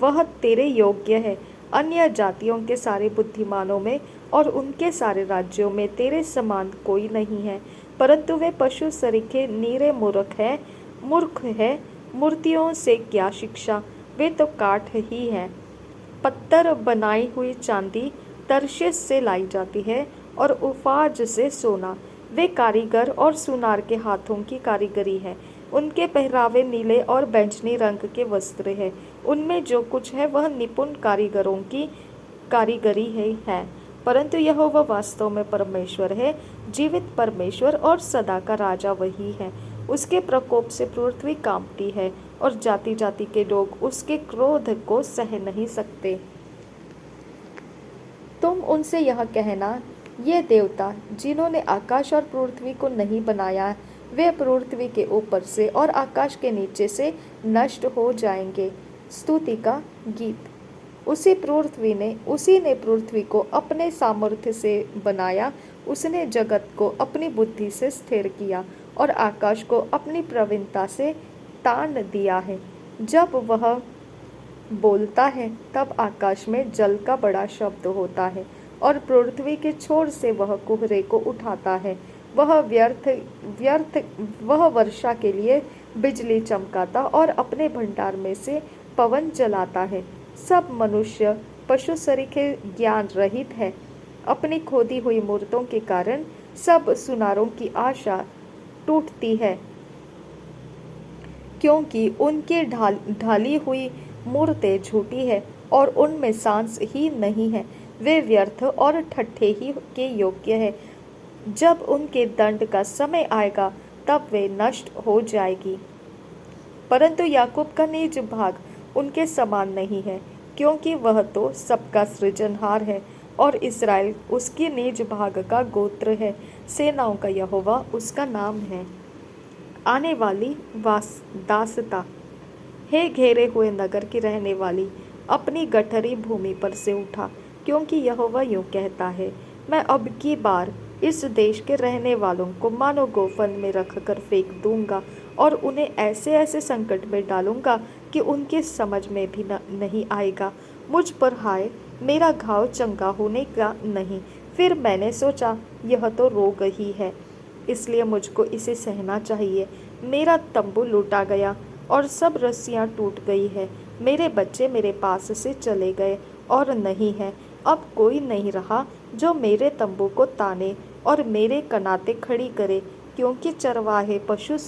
वह तेरे योग्य है। अन्य जातियों के सारे बुद्धिमानों में और उनके सारे राज्यों में तेरे समान कोई नहीं है, परंतु वे पशु सरीखे नीरे मूर्ख है। मूर्तियों से क्या शिक्षा, वे तो काठ ही है। पत्थर बनाई हुई चांदी तर्शीश से लाई जाती है और उफाज से सोना। वे कारीगर और सुनार के हाथों की कारीगरी है। उनके पहरावे नीले और बैंगनी रंग के वस्त्र है। उनमें जो कुछ है वह निपुण कारीगरों की कारीगरी है। परंतु यहोवा वास्तव में परमेश्वर है, जीवित परमेश्वर और सदा का राजा वही है। उसके प्रकोप से पृथ्वी कांपती है और जाति जाति के लोग उसके क्रोध को सह नहीं सकते। तुम उनसे यह कहना, ये देवता जिन्होंने आकाश और पृथ्वी को नहीं बनाया, वे पृथ्वी के ऊपर से और आकाश के नीचे से नष्ट हो जाएंगे। स्तुति का गीत। उसी ने पृथ्वी को अपने सामर्थ्य से बनाया। उसने जगत को अपनी बुद्धि से स्थिर किया और आकाश को अपनी प्रवीणता से तान दिया है। जब वह बोलता है तब आकाश में जल का बड़ा शब्द होता है और पृथ्वी के छोर से वह कुहरे को उठाता है। वह वर्षा के लिए बिजली चमकाता और अपने भंडार में से पवन चलाता है। सब मनुष्य पशु सरीखे ज्ञान रहित है। अपनी खोदी हुई मूर्तों के कारण सब सुनारों की आशा टूटती है, क्योंकि उनकी ढाली हुई मूर्तें झूठी है और उनमें सांस ही नहीं है। वे व्यर्थ और ठट्ठे ही के योग्य है। जब उनके दंड का समय आएगा तब वे नष्ट हो जाएगी। परंतु याकूब का निज भाग उनके समान नहीं है, क्योंकि वह तो सबका सृजनहार है और इस्राएल उसकी निज भाग का गोत्र है। सेनाओं का यहोवा उसका नाम है। आने वाली दासता। हे घेरे हुए नगर की रहने वाली, अपनी गठरी भूमि पर से उठा, क्योंकि यहोवा यूँ कहता है, मैं अब की बार इस देश के रहने वालों को मानो गोफन में रखकर फेंक दूंगा और उन्हें ऐसे ऐसे संकट में डालूंगा कि उनके समझ में भी नहीं आएगा। मुझ पर हाय, मेरा घाव चंगा होने का नहीं। फिर मैंने सोचा, यह तो रोग ही है, इसलिए मुझको इसे सहना चाहिए। मेरा तंबू लूटा गया और सब रस्सियाँ टूट गई है। मेरे बच्चे मेरे पास से चले गए और नहीं है अब कोई नहीं रहा जो मेरे तंबू को ताने और मेरे कनाते खड़ी करे, क्योंकि चरवाहे पशु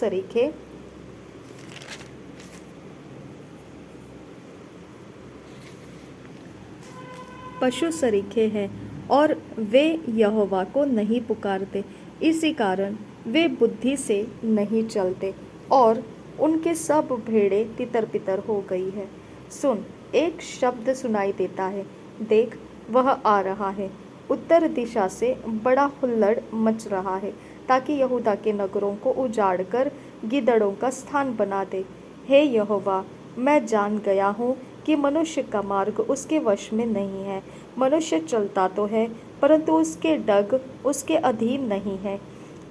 सरीखे हैं और वे यहोवा को नहीं पुकारते। इसी कारण वे बुद्धि से नहीं चलते और उनके सब भेड़ें तितर बितर हो गई है। सुन, एक शब्द सुनाई देता है, देख वह आ रहा है। उत्तर दिशा से बड़ा हुल्लड़ मच रहा है, ताकि यहूदा के नगरों को उजाड़कर गिदड़ों का स्थान बना दे। हे यहोवा, मैं जान गया हूँ कि मनुष्य का मार्ग उसके वश में नहीं है। मनुष्य चलता तो है, परंतु उसके डग उसके अधीन नहीं है।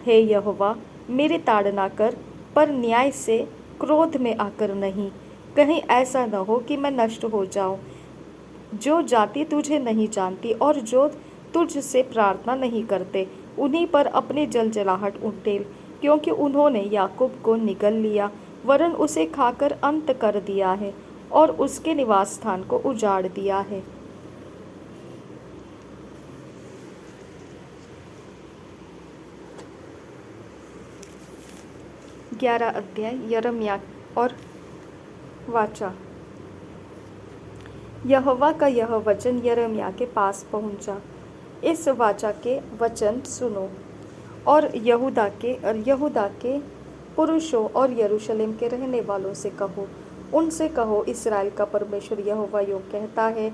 हे यहोवा, मेरी ताड़ना कर, पर न्याय से क्रोध में आकर नहीं। कहीं ऐसा न हो कि मैं नष्ट हो जाऊं। जो जाति तुझे नहीं जानती और जो तुझसे प्रार्थना नहीं करते, उन्हीं पर अपनी जलजलाहट उंडेल, क्योंकि उन्होंने याकूब को निगल लिया, वरन उसे खाकर अंत कर दिया है और उसके निवास स्थान को उजाड़ दिया है। 11 अध्याय यिर्मयाह और वाचा। यहोवा का यह वचन यिर्मयाह के पास पहुंचा। इस वाचा के वचन सुनो और यहूदा के पुरुषों और यरूशलेम के रहने वालों से कहो। उनसे कहो, इस्राएल का परमेश्वर यहोवा यूँ कहता है,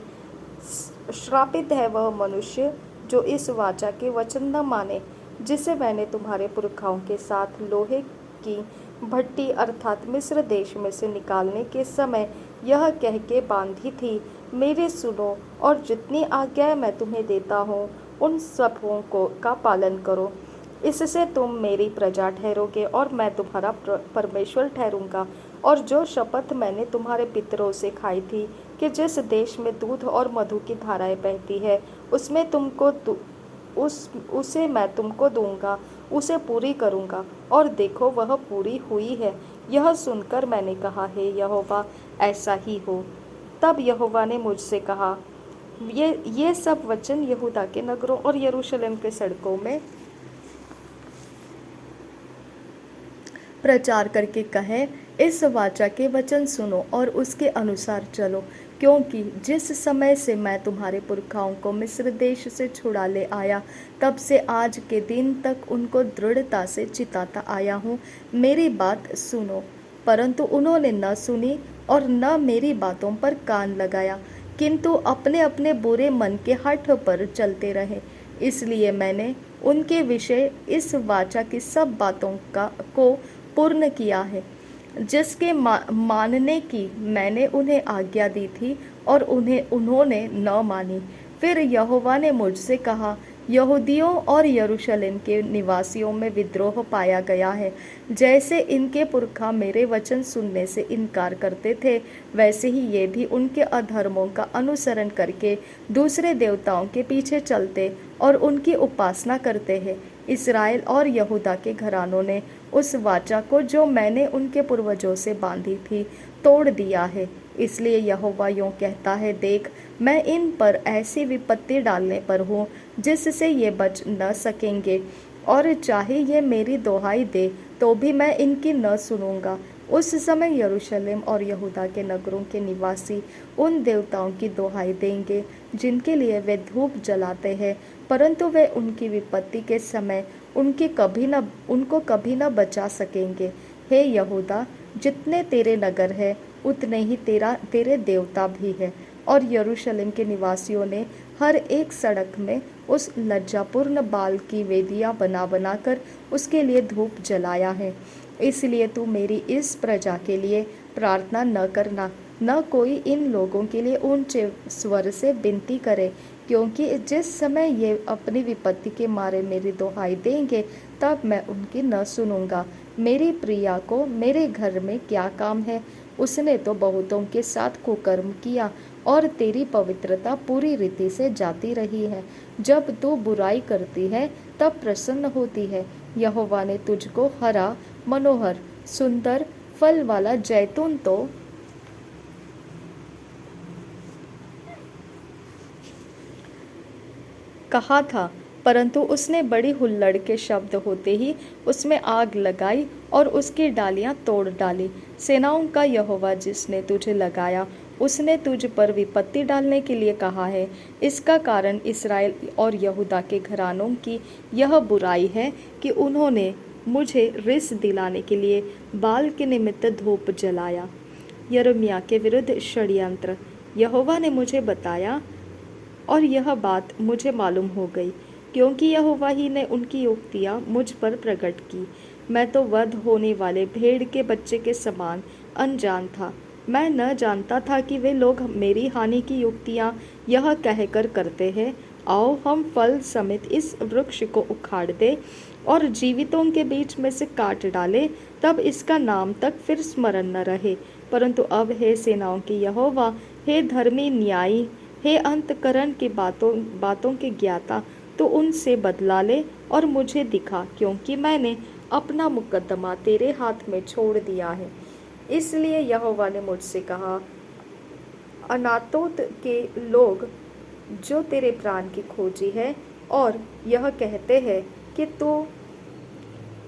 श्रापित है वह मनुष्य जो इस वाचा के वचन न माने, जिसे मैंने तुम्हारे पुरखाओं के साथ लोहे की भट्टी अर्थात मिस्र देश में से निकालने के समय यह कह के बांधी थी, मेरे सुनो और जितनी आज्ञाएं मैं तुम्हें देता हूँ उन सबों का पालन करो। इससे तुम मेरी प्रजा ठहरोगे और मैं तुम्हारा परमेश्वर ठहरूंगा। और जो शपथ मैंने तुम्हारे पितरों से खाई थी कि जिस देश में दूध और मधु की धाराएं बहती है उसमें उसे मैं तुमको दूंगा, उसे पूरी करूंगा। और देखो, वह पूरी हुई है। यह सुनकर मैंने कहा, हे यहोवा, ऐसा ही हो। तब यहोवा ने मुझसे कहा, ये सब वचन यहूदा के नगरों और यरूशलेम के सड़कों में प्रचार करके कहे, इस वाचा के वचन सुनो और उसके अनुसार चलो, क्योंकि जिस समय से मैं तुम्हारे पुरखाओं को मिस्र देश से छुड़ा ले आया, तब से आज के दिन तक उनको दृढ़ता से चिताता आया हूँ, मेरी बात सुनो। परंतु उन्होंने न सुनी और न मेरी बातों पर कान लगाया, किंतु अपने अपने बुरे मन के हठ पर चलते रहे। इसलिए मैंने उनके विषय इस वाचा की सब बातों को पूर्ण किया है, जिसके मानने की मैंने उन्हें आज्ञा दी थी और उन्होंने न मानी। फिर यहोवा ने मुझसे कहा, यहूदियों और यरूशलेम के निवासियों में विद्रोह पाया गया है। जैसे इनके पुरखा मेरे वचन सुनने से इनकार करते थे, वैसे ही ये भी उनके अधर्मों का अनुसरण करके दूसरे देवताओं के पीछे चलते और उनकी उपासना करते हैं। इस्राएल और यहूदा के घरानों ने उस वाचा को जो मैंने उनके पूर्वजों से बांधी थी तोड़ दिया है। इसलिए यहोवा यूँ कहता है, देख, मैं इन पर ऐसी विपत्ति डालने पर हूँ जिससे ये बच न सकेंगे, और चाहे ये मेरी दोहाई दे तो भी मैं इनकी न सुनूंगा। उस समय यरूशलेम और यहूदा के नगरों के निवासी उन देवताओं की दोहाई देंगे जिनके लिए वे धूप जलाते हैं, परंतु वे उनकी विपत्ति के समय उनको कभी न बचा सकेंगे। हे यहूदा, जितने तेरे नगर हैं उतने ही तेरे देवता भी हैं। और यरूशलेम के निवासियों ने हर एक सड़क में उस लज्जापूर्ण बाल की वेदियाँ बना बनाकर उसके लिए धूप जलाया है। इसलिए तू मेरी इस प्रजा के लिए प्रार्थना न करना, न कोई इन लोगों के लिए ऊंचे स्वर से विनती करे, क्योंकि जिस समय ये अपनी विपत्ति के मारे मेरी दुहाई देंगे तब मैं उनकी न सुनूंगा। मेरी प्रिया को मेरे घर में क्या काम है? उसने तो बहुतों के साथ कुकर्म किया और तेरी पवित्रता पूरी रीति से जाती रही है। जब तू बुराई करती है तब प्रसन्न होती है। यहोवा ने तुझको हरा, मनोहर, सुंदर फल वाला जैतून तो कहा था, परंतु उसने बड़ी हुल्लड़ के शब्द होते ही उसमें आग लगाई और उसकी डालियां तोड़ डाली। सेनाओं का यहोवा जिसने तुझे लगाया, उसने तुझ पर विपत्ति डालने के लिए कहा है। इसका कारण इस्राएल और यहूदा के घरानों की यह बुराई है कि उन्होंने मुझे रिस दिलाने के लिए बाल के निमित्त धूप जलाया। यिर्मयाह के विरुद्ध षड्यंत्र। यहोवा ने मुझे बताया और यह बात मुझे मालूम हो गई, क्योंकि यहोवा ही ने उनकी युक्तियाँ मुझ पर प्रकट की। मैं तो वध होने वाले भेड़ के बच्चे के समान अनजान था। मैं न जानता था कि वे लोग मेरी हानि की युक्तियाँ यह कहकर करते हैं, आओ हम फल समेत इस वृक्ष को उखाड़ दें और जीवितों के बीच में से काट डालें, तब इसका नाम तक फिर स्मरण न रहे। परंतु अब हे सेनाओं के यहोवा, हे धर्मी न्यायी, हे अंतकरण की बातों के ज्ञाता, तो उनसे बदला ले और मुझे दिखा, क्योंकि मैंने अपना मुकद्दमा तेरे हाथ में छोड़ दिया है। इसलिए यहोवा ने मुझसे कहा, अनातोत के लोग जो तेरे प्राण की खोजी है और यह कहते हैं कि तू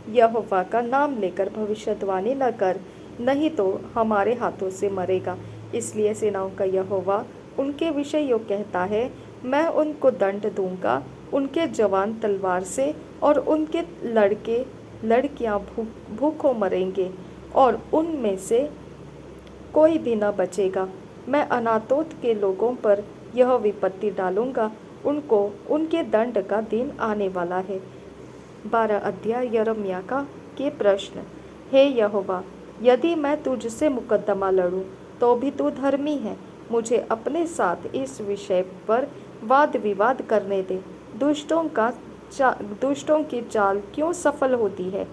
यहोवा का नाम लेकर भविष्यवाणी न कर, नहीं तो हमारे हाथों से मरेगा। इसलिए सेनाओं का यहोवा उनके विषय यो कहता है, मैं उनको दंड दूंगा, उनके जवान तलवार से और उनके लड़के लड़कियां भूखों मरेंगे और उनमें से कोई भी न बचेगा। मैं अनातोत के लोगों पर यह विपत्ति डालूंगा, उनको उनके दंड का दिन आने वाला है। 12 अध्याय यिर्मयाह का के प्रश्न। हे यहोवा, यदि मैं तुझसे मुकद्दमा लड़ूं तो भी तू धर्मी है। मुझे अपने साथ इस विषय पर वाद विवाद करने दे। दुष्टों की चाल क्यों सफल होती है?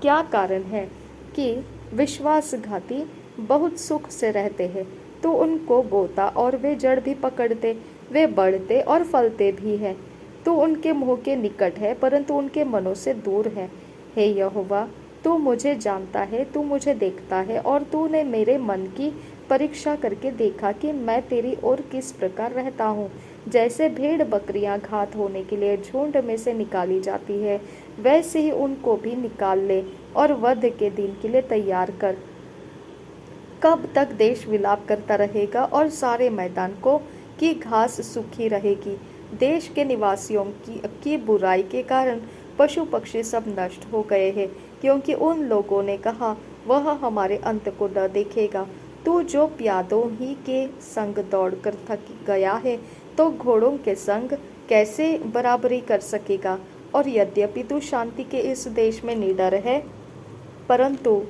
क्या कारण है कि विश्वासघाती बहुत सुख से रहते हैं? तो उनको बोता और वे जड़ भी पकड़ते, वे बढ़ते और फलते भी हैं। तू उनके मुंह के निकट है, परंतु उनके मनों से दूर है। हे यहोवा, तू मुझे जानता है, तू मुझे देखता है और तूने मेरे मन की परीक्षा करके देखा कि मैं तेरी ओर किस प्रकार रहता हूँ। जैसे भेड़ बकरियां घात होने के लिए झुंड में से निकाली जाती है, वैसे ही उनको भी निकाल ले और वध के दिन के लिए तैयार कर। कब तक देश विलाप करता रहेगा और सारे मैदान की घास सूखी रहेगी? देश के निवासियों की बुराई के कारण पशु पक्षी सब नष्ट हो गए हैं, क्योंकि उन लोगों ने कहा, वह हमारे अंत को न देखेगा। तू जो प्यादों ही के संग दौड़कर थक गया है, तो घोड़ों के संग कैसे बराबरी कर सकेगा? और यद्यपि तू शांति के इस देश में निडर है, परंतु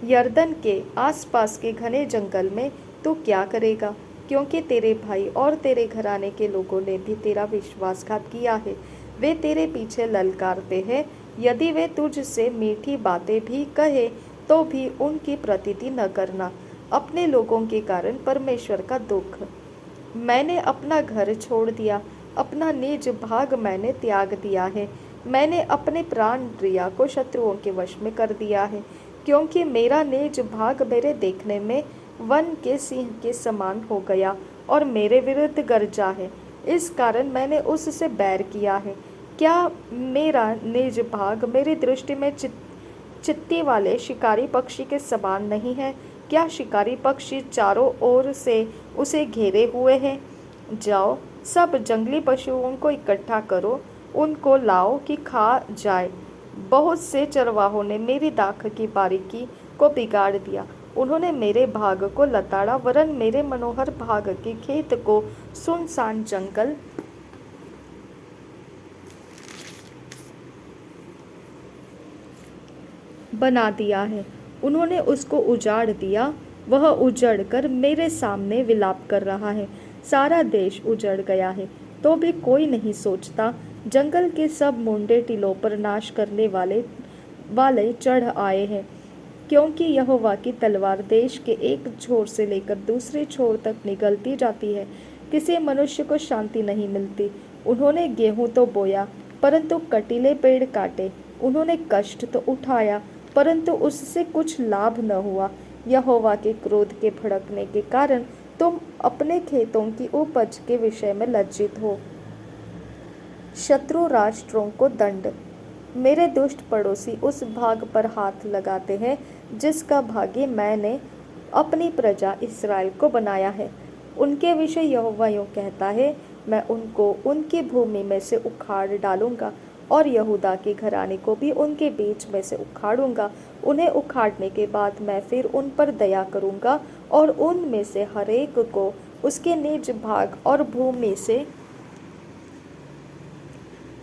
यरदन के आसपास के घने जंगल में तू क्या करेगा? क्योंकि तेरे भाई और तेरे घराने के लोगों ने भी तेरा विश्वासघात किया है। वे तेरे पीछे ललकारते हैं। यदि वे तुझसे मीठी बातें भी कहे तो भी उनकी प्रतीति न करना। अपने लोगों के कारण परमेश्वर का दुख। मैंने अपना घर छोड़ दिया, अपना निज भाग मैंने त्याग दिया है। मैंने अपने प्राण प्रिया को शत्रुओं के वश में कर दिया है, क्योंकि मेरा निज भाग मेरे देखने में वन के सिंह के समान हो गया और मेरे विरुद्ध गरजा है। इस कारण मैंने उससे बैर किया है। क्या मेरा निज भाग मेरी दृष्टि में चित्ती वाले शिकारी पक्षी के समान नहीं है? क्या शिकारी पक्षी चारों ओर से उसे घेरे हुए हैं? जाओ, सब जंगली पशुओं को इकट्ठा करो, उनको लाओ कि खा जाए। बहुत से चरवाहों ने मेरी दाख की बारीकी को बिगाड़ दिया, उन्होंने मेरे भाग को लताड़ा, वरन मेरे मनोहर भाग के खेत को सुनसान जंगल बना दिया है। उन्होंने उसको उजाड़ दिया, वह उजड़ कर मेरे सामने विलाप कर रहा है। सारा देश उजड़ गया है, तो भी कोई नहीं सोचता। जंगल के सब मुंडे टीलों पर नाश करने वाले चढ़ आए हैं, क्योंकि यहोवा की तलवार देश के एक छोर से लेकर दूसरे छोर तक निगलती जाती है। किसी मनुष्य को शांति नहीं मिलती। उन्होंने गेहूं तो बोया, परंतु कटीले पेड़ काटे। उन्होंने कष्ट तो उठाया, परंतु उससे कुछ लाभ न हुआ। यहोवा के क्रोध के भड़कने के कारण तुम अपने खेतों की उपज के विषय में लज्जित हो। शत्रु राष्ट्रों को दंड। मेरे दुष्ट पड़ोसी उस भाग पर हाथ लगाते हैं जिसका भागी मैंने अपनी प्रजा इस्राएल को बनाया है। उनके विषय यहोवा यूं कहता है, मैं उनको उनकी भूमि में से उखाड़ डालूंगा और यहूदा के घराने को भी उनके बीच में से उखाड़ूंगा। उन्हें उखाड़ने के बाद मैं फिर उन पर दया करूंगा और उनमें से हर एक को उसके निज भाग और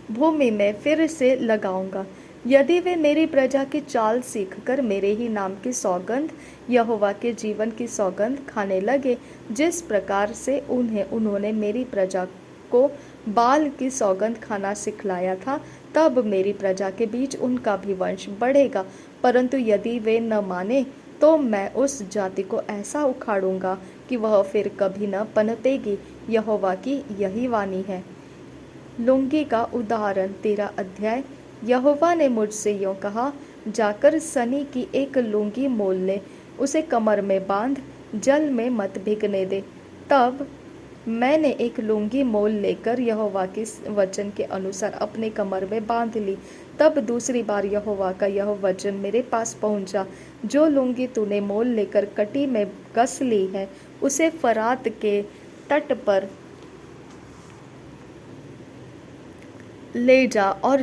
भूमि में फिर से लगाऊंगा। यदि वे मेरी प्रजा की चाल सीखकर मेरे ही नाम की सौगंध, यहोवा के जीवन की सौगंध खाने लगे, जिस प्रकार से उन्होंने मेरी प्रजा को बाल की सौगंध खाना सिखलाया था, तब मेरी प्रजा के बीच उनका भी वंश बढ़ेगा। परंतु यदि वे न माने, तो मैं उस जाति को ऐसा उखाड़ूंगा कि वह फिर कभी न पनपेगी। यहोवा की यही वाणी है। लुंगी का उदाहरण 13 अध्याय। यहोवा ने मुझसे यूं कहा, जाकर सनी की एक लुंगी मोल ले, उसे कमर में बांध, जल में मत भीगने दे। तब मैंने एक लुंगी मोल लेकर यहोवा के वचन के अनुसार अपने कमर में बांध ली। तब दूसरी बार यहोवा का यह वचन मेरे पास पहुंचा, जो लुंगी तूने मोल लेकर कटी में कस ली है, उसे फरात के तट पर ले जा और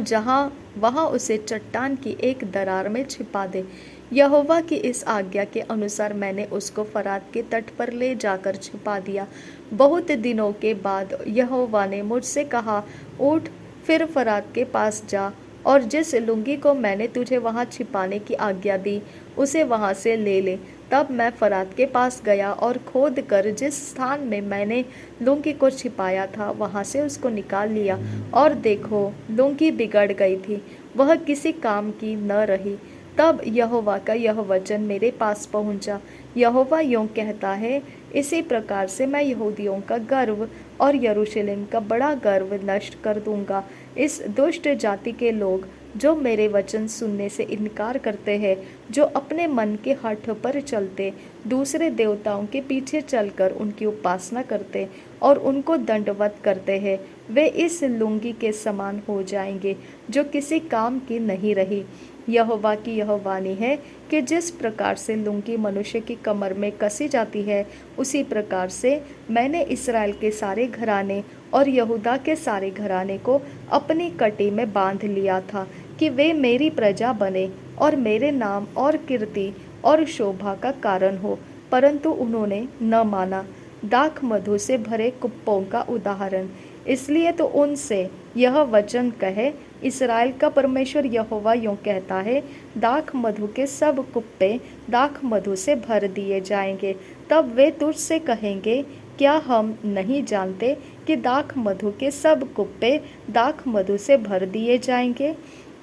वहाँ उसे चट्टान की एक दरार में छिपा दे। यहोवा की इस आज्ञा के अनुसार मैंने उसको फरात के तट पर ले जाकर छिपा दिया। बहुत दिनों के बाद यहोवा ने मुझसे कहा, उठ, फिर फरात के पास जा और जिस लुंगी को मैंने तुझे वहाँ छिपाने की आज्ञा दी, उसे वहाँ से ले ले। तब मैं फरात के पास गया और खोद कर जिस स्थान में मैंने लुंगी को छिपाया था, वहाँ से उसको निकाल लिया, और देखो, लुंगी बिगड़ गई थी, वह किसी काम की न रही। तब यहोवा का यह वचन मेरे पास पहुंचा। यहोवा यूं कहता है, इसी प्रकार से मैं यहूदियों का गर्व और यरूशलेम का बड़ा गर्व नष्ट कर दूंगा। इस दुष्ट जाति के लोग जो मेरे वचन सुनने से इनकार करते हैं, जो अपने मन के हठ पर चलते, दूसरे देवताओं के पीछे चलकर उनकी उपासना करते और उनको दंडवत करते हैं, वे इस लुंगी के समान हो जाएंगे जो किसी काम की नहीं रही। यहोवा की यह वाणी है कि जिस प्रकार से लुंगी मनुष्य की कमर में कसी जाती है, उसी प्रकार से मैंने इस्राएल के सारे घराने और यहूदा के सारे घराने को अपनी कटी में बांध लिया था कि वे मेरी प्रजा बने और मेरे नाम और कीर्ति और शोभा का कारण हो, परंतु उन्होंने न माना। दाख मधु से भरे कुप्पों का उदाहरण। इसलिए तो उनसे यह वचन कहे, इस्राएल का परमेश्वर यहोवा यूं कहता है, दाख मधु के सब कुप्पे दाख मधु से भर दिए जाएंगे। तब वे तुझसे कहेंगे, क्या हम नहीं जानते कि दाख मधु के सब कुप्पे दाख मधु से भर दिए जाएंगे?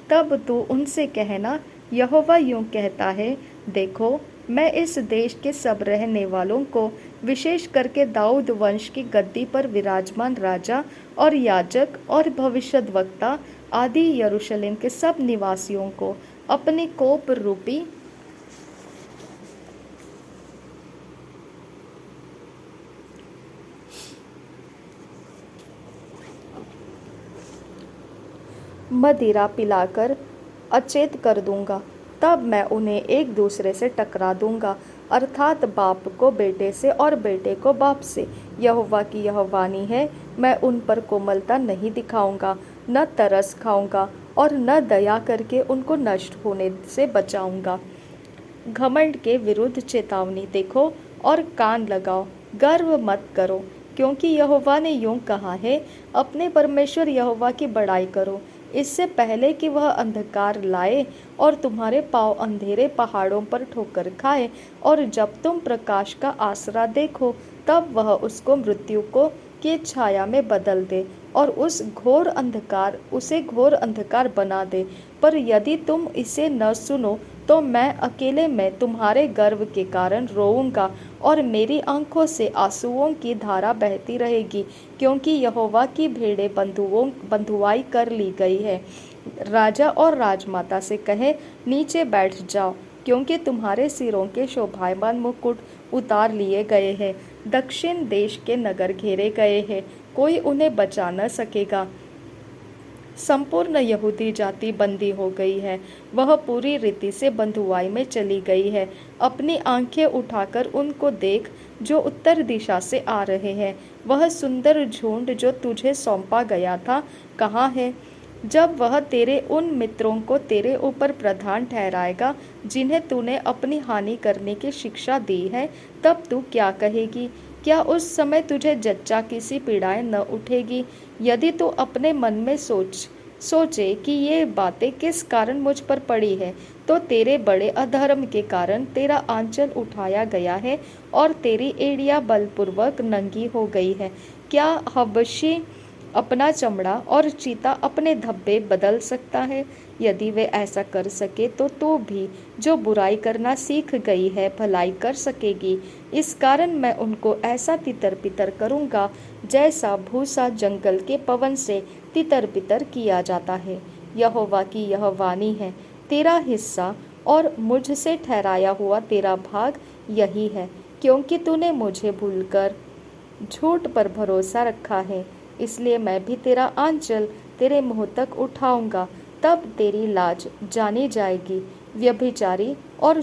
तब तू उनसे कहना, यहोवा यूं कहता है, देखो, मैं इस देश के सब रहने वालों को, विशेष करके दाऊद वंश की गद्दी पर विराजमान राजा और याजक और भविष्यद्वक्ता आदि यरूशलेम के सब निवासियों को अपनी कोप रूपी मदिरा पिलाकर अचेत कर दूंगा। तब मैं उन्हें एक दूसरे से टकरा दूंगा, अर्थात बाप को बेटे से और बेटे को बाप से। यहोवा की यह वाणी है, मैं उन पर कोमलता नहीं दिखाऊंगा, न तरस खाऊंगा और न दया करके उनको नष्ट होने से बचाऊंगा। घमंड के विरुद्ध चेतावनी देखो और कान लगाओ, गर्व मत करो, क्योंकि यहोवा ने यूं कहा है, अपने परमेश्वर यहोवा की बड़ाई करो, इससे पहले कि वह अंधकार लाए और तुम्हारे पाँव अंधेरे पहाड़ों पर ठोकर खाए, और जब तुम प्रकाश का आसरा देखो, तब वह उसको मृत्यु को की छाया में बदल दे और उसे घोर अंधकार बना दे। पर यदि तुम इसे न सुनो, तो मैं अकेले में तुम्हारे गर्व के कारण रोऊंगा और मेरी आंखों से आंसुओं की धारा बहती रहेगी, क्योंकि यहोवा की भेड़ें बंधुआई कर ली गई है। राजा और राजमाता से कहे, नीचे बैठ जाओ, क्योंकि तुम्हारे सिरों के शोभायमान मुकुट उतार लिए गए हैं। दक्षिण देश के नगर घेरे गए हैं, कोई उन्हें बचा न सकेगा। संपूर्ण यहूदी जाति बंदी हो गई है, वह पूरी रीति से बंधुआई में चली गई है। अपनी आंखें उठाकर उनको देख जो उत्तर दिशा से आ रहे हैं। वह सुंदर झुंड जो तुझे सौंपा गया था कहाँ है? जब वह तेरे उन मित्रों को तेरे ऊपर प्रधान ठहराएगा जिन्हें तूने अपनी हानि करने की शिक्षा दी है, तब तू क्या कहेगी? क्या उस समय तुझे जच्चा किसी पीड़ाएं न उठेगी? यदि तू अपने मन में सोचे कि ये बातें किस कारण मुझ पर पड़ी है, तो तेरे बड़े अधर्म के कारण तेरा आंचल उठाया गया है और तेरी एड़ियां बलपूर्वक नंगी हो गई है। क्या हबशी अपना चमड़ा और चीता अपने धब्बे बदल सकता है? यदि वे ऐसा कर सके तो तू भी, जो बुराई करना सीख गई है, भलाई कर सकेगी। इस कारण मैं उनको ऐसा तितर बितर करूँगा जैसा भूसा जंगल के पवन से तितर बितर किया जाता है। यहोवा की यह वाणी है। तेरा हिस्सा और मुझसे ठहराया हुआ तेरा भाग यही है, क्योंकि तूने मुझे भूलकर झूठ पर भरोसा रखा है। इसलिए मैं भी तेरा आंचल तेरे मुँह तक उठाऊंगा, तब तेरी लाज जानी जाएगी। व्यभिचारी और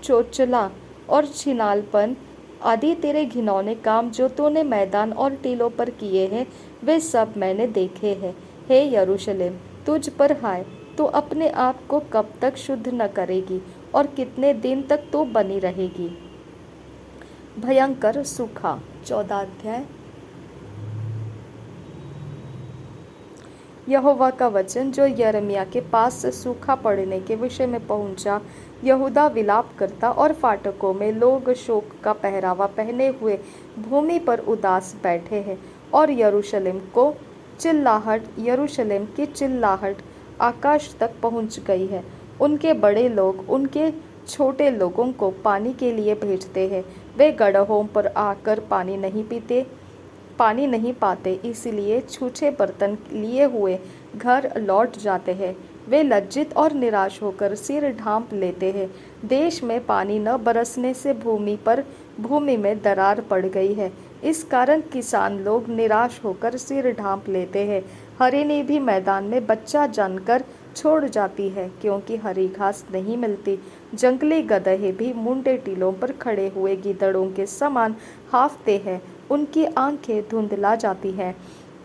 चोचला और छिनालपन आदि तेरे घिनौने काम जो तूने मैदान और टीलों पर किए हैं, वे सब मैंने देखे हैं। हे यरूशलेम, तुझ पर हाय, तू अपने आप को कब तक शुद्ध न करेगी और कितने दिन तक तू बनी रहेगी? भयंकर सूखा। 14 अध्याय। यहोवा का वचन जो यिर्मयाह के पास सूखा पड़ने के विषय में पहुंचा। यहूदा विलाप करता और फाटकों में लोग शोक का पहरावा पहने हुए भूमि पर उदास बैठे हैं, और यरूशलेम की चिल्लाहट आकाश तक पहुंच गई है। उनके बड़े लोग उनके छोटे लोगों को पानी के लिए भेजते हैं। वे गड्ढों पर आकर पानी नहीं पाते, इसलिए छूछे बर्तन लिए हुए घर लौट जाते हैं। वे लज्जित और निराश होकर सिर ढांप लेते हैं। देश में पानी न बरसने से भूमि में दरार पड़ गई है। इस कारण किसान लोग निराश होकर सिर ढांप लेते हैं। हरिणी भी मैदान में बच्चा जानकर छोड़ जाती है, क्योंकि हरी घास नहीं मिलती। जंगली गदहे भी मुंडे टीलों पर खड़े हुए गीदड़ों के समान हांफते हैं। उनकी आंखें धुंधला जाती हैं,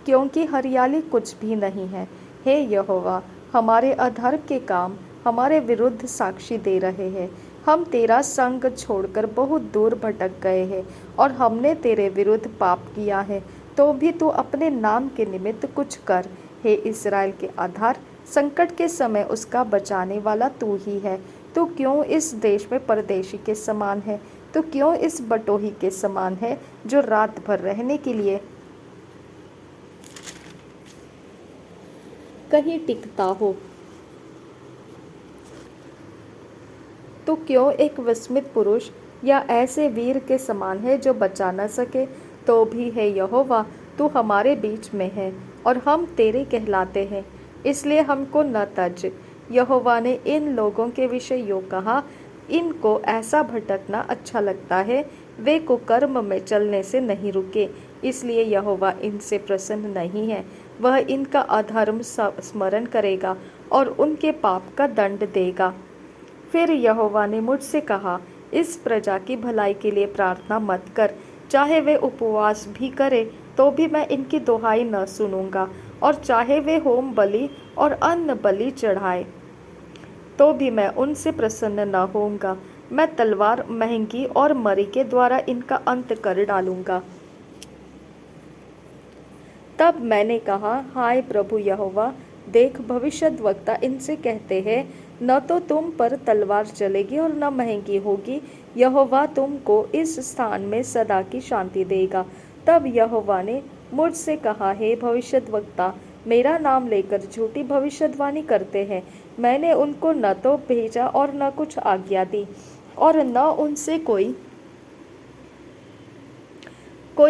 क्योंकि हरियाली कुछ भी नहीं है। हे यहोवा, हमारे अधर्म के काम हमारे विरुद्ध साक्षी दे रहे हैं। हम तेरा संग छोड़कर बहुत दूर भटक गए हैं और हमने तेरे विरुद्ध पाप किया है। तो भी तू अपने नाम के निमित्त कुछ कर। हे इस्राएल के आधार, संकट के समय उसका बचाने वाला तू ही है। तू क्यों इस देश में परदेशी के समान है? तू क्यों इस बटोही के समान है जो रात भर रहने के लिए कहीं टिकता हो? तू क्यों एक विस्मित पुरुष या ऐसे वीर के समान है जो बचा न सके? तो भी है यहोवा, तू हमारे बीच में है और हम तेरे कहलाते हैं, इसलिए हमको न तज। यहोवा ने इन लोगों के विषय यूँ कहा, इनको ऐसा भटकना अच्छा लगता है, वे कुकर्म में चलने से नहीं रुके, इसलिए यहोवा इनसे प्रसन्न नहीं है। वह इनका अधर्म स्मरण करेगा और उनके पाप का दंड देगा। फिर यहोवा ने मुझसे कहा, इस प्रजा की भलाई के लिए प्रार्थना मत कर। चाहे वे उपवास भी करें तो भी मैं इनकी दुहाई न सुनूंगा, और चाहे वे होम बलि और अन्न बलि चढ़ाए तो भी मैं उनसे प्रसन्न न होऊंगा। मैं तलवार, महंगी और मरी के द्वारा इनका अंत कर डालूंगा। तब मैंने कहा, हाय प्रभु यहोवा, देख, भविष्यद्वक्ता इनसे कहते हैं, न तो तुम पर तलवार चलेगी और न महंगी होगी। यहोवा तुमको इस स्थान में सदा की शांति देगा। तब यहोवा ने मुझसे कहा, हे भविष्यद्वक्ता, मेरा नाम लेकर झूठी भविष्यवाणी करते हैं, मैंने उनको न तो भेजा और न कुछ आज्ञा दी और न उनसे कोई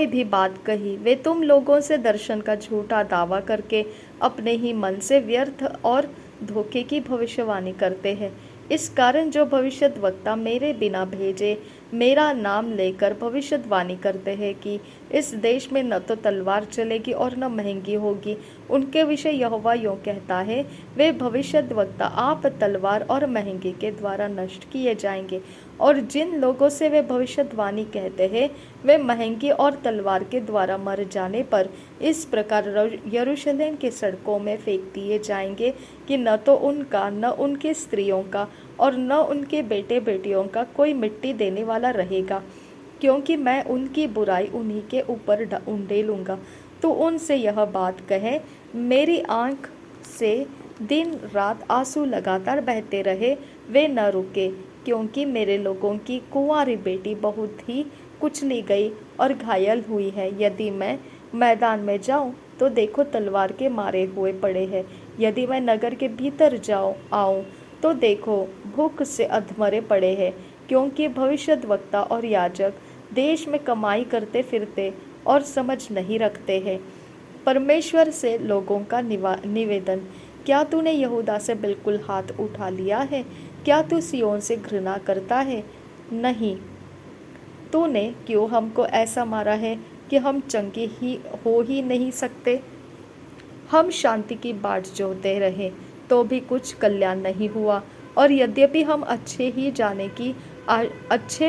भी बात कही। वे तुम लोगों से दर्शन का झूठा दावा करके अपने ही मन से व्यर्थ और धोखे की भविष्यवाणी करते हैं। इस कारण जो भविष्यद्वक्ता मेरे बिना भेजे मेरा नाम लेकर भविष्यवाणी करते हैं कि इस देश में न तो तलवार चलेगी और न महंगी होगी, उनके विषय यहोवा यूँ कहता है, वे भविष्यद्वक्ता आप तलवार और महंगी के द्वारा नष्ट किए जाएंगे। और जिन लोगों से वे भविष्यवाणी कहते हैं, वे महंगी और तलवार के द्वारा मर जाने पर इस प्रकार यरूशलेम के सड़कों में फेंक दिए जाएंगे कि न तो उनका, न उनके स्त्रियों का और न उनके बेटे बेटियों का कोई मिट्टी देने वाला रहेगा, क्योंकि मैं उनकी बुराई उन्हीं के ऊपर उंडेलूंगा। तो उनसे यह बात कहे, मेरी आँख से दिन रात आंसू लगातार बहते रहे, वे न रुके, क्योंकि मेरे लोगों की कुंवारी बेटी बहुत ही कुचली गई और घायल हुई है। यदि मैं मैदान में जाऊं तो देखो तलवार के मारे हुए पड़े हैं। यदि मैं नगर के भीतर आऊं तो देखो भूख से अधमरे पड़े हैं, क्योंकि भविष्यद्वक्ता और याजक देश में कमाई करते फिरते और समझ नहीं रखते हैं। परमेश्वर से लोगों का निवेदन, क्या तूने यहूदा से बिल्कुल हाथ उठा लिया है? क्या तू सियोन से घृणा करता है? नहीं, तूने क्यों हमको ऐसा मारा है कि हम चंगे ही नहीं सकते? हम शांति की बाट जोहते रहे तो भी कुछ कल्याण नहीं हुआ, और यद्यपि हम अच्छे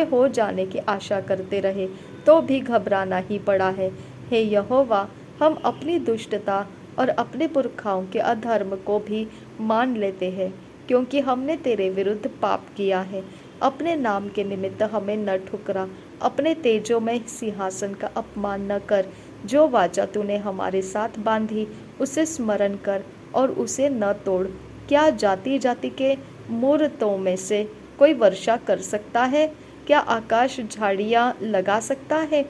हो जाने की आशा करते रहे तो भी घबराना ही पड़ा है। हे यहोवा, हम अपनी दुष्टता और अपने पुरखाओं के अधर्म को भी मान लेते हैं, क्योंकि हमने तेरे विरुद्ध पाप किया है। अपने नाम के निमित्त हमें न ठुकरा, अपने तेजोमय सिंहासन का अपमान न कर। जो वाचा तूने हमारे साथ बांधी उसे स्मरण कर और उसे न तोड़। क्या जाति जाति के मूर्तों में से कोई वर्षा कर सकता है? क्या आकाश झाड़ियाँ लगा सकता है?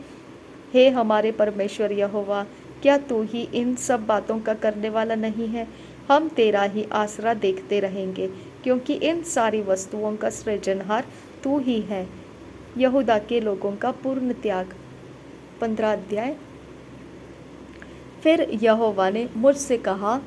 हे हमारे परमेश्वर यहोवा, क्या तू ही इन सब बातों का करने वाला नहीं है? हम तेरा ही आसरा देखते रहेंगे, क्योंकि इन सारी वस्तुओं का सृजनहार तू ही है। यहूदा के लोगों का पूर्ण त्याग। 15 अध्याय। फिर यहोवा ने मुझसे कहा,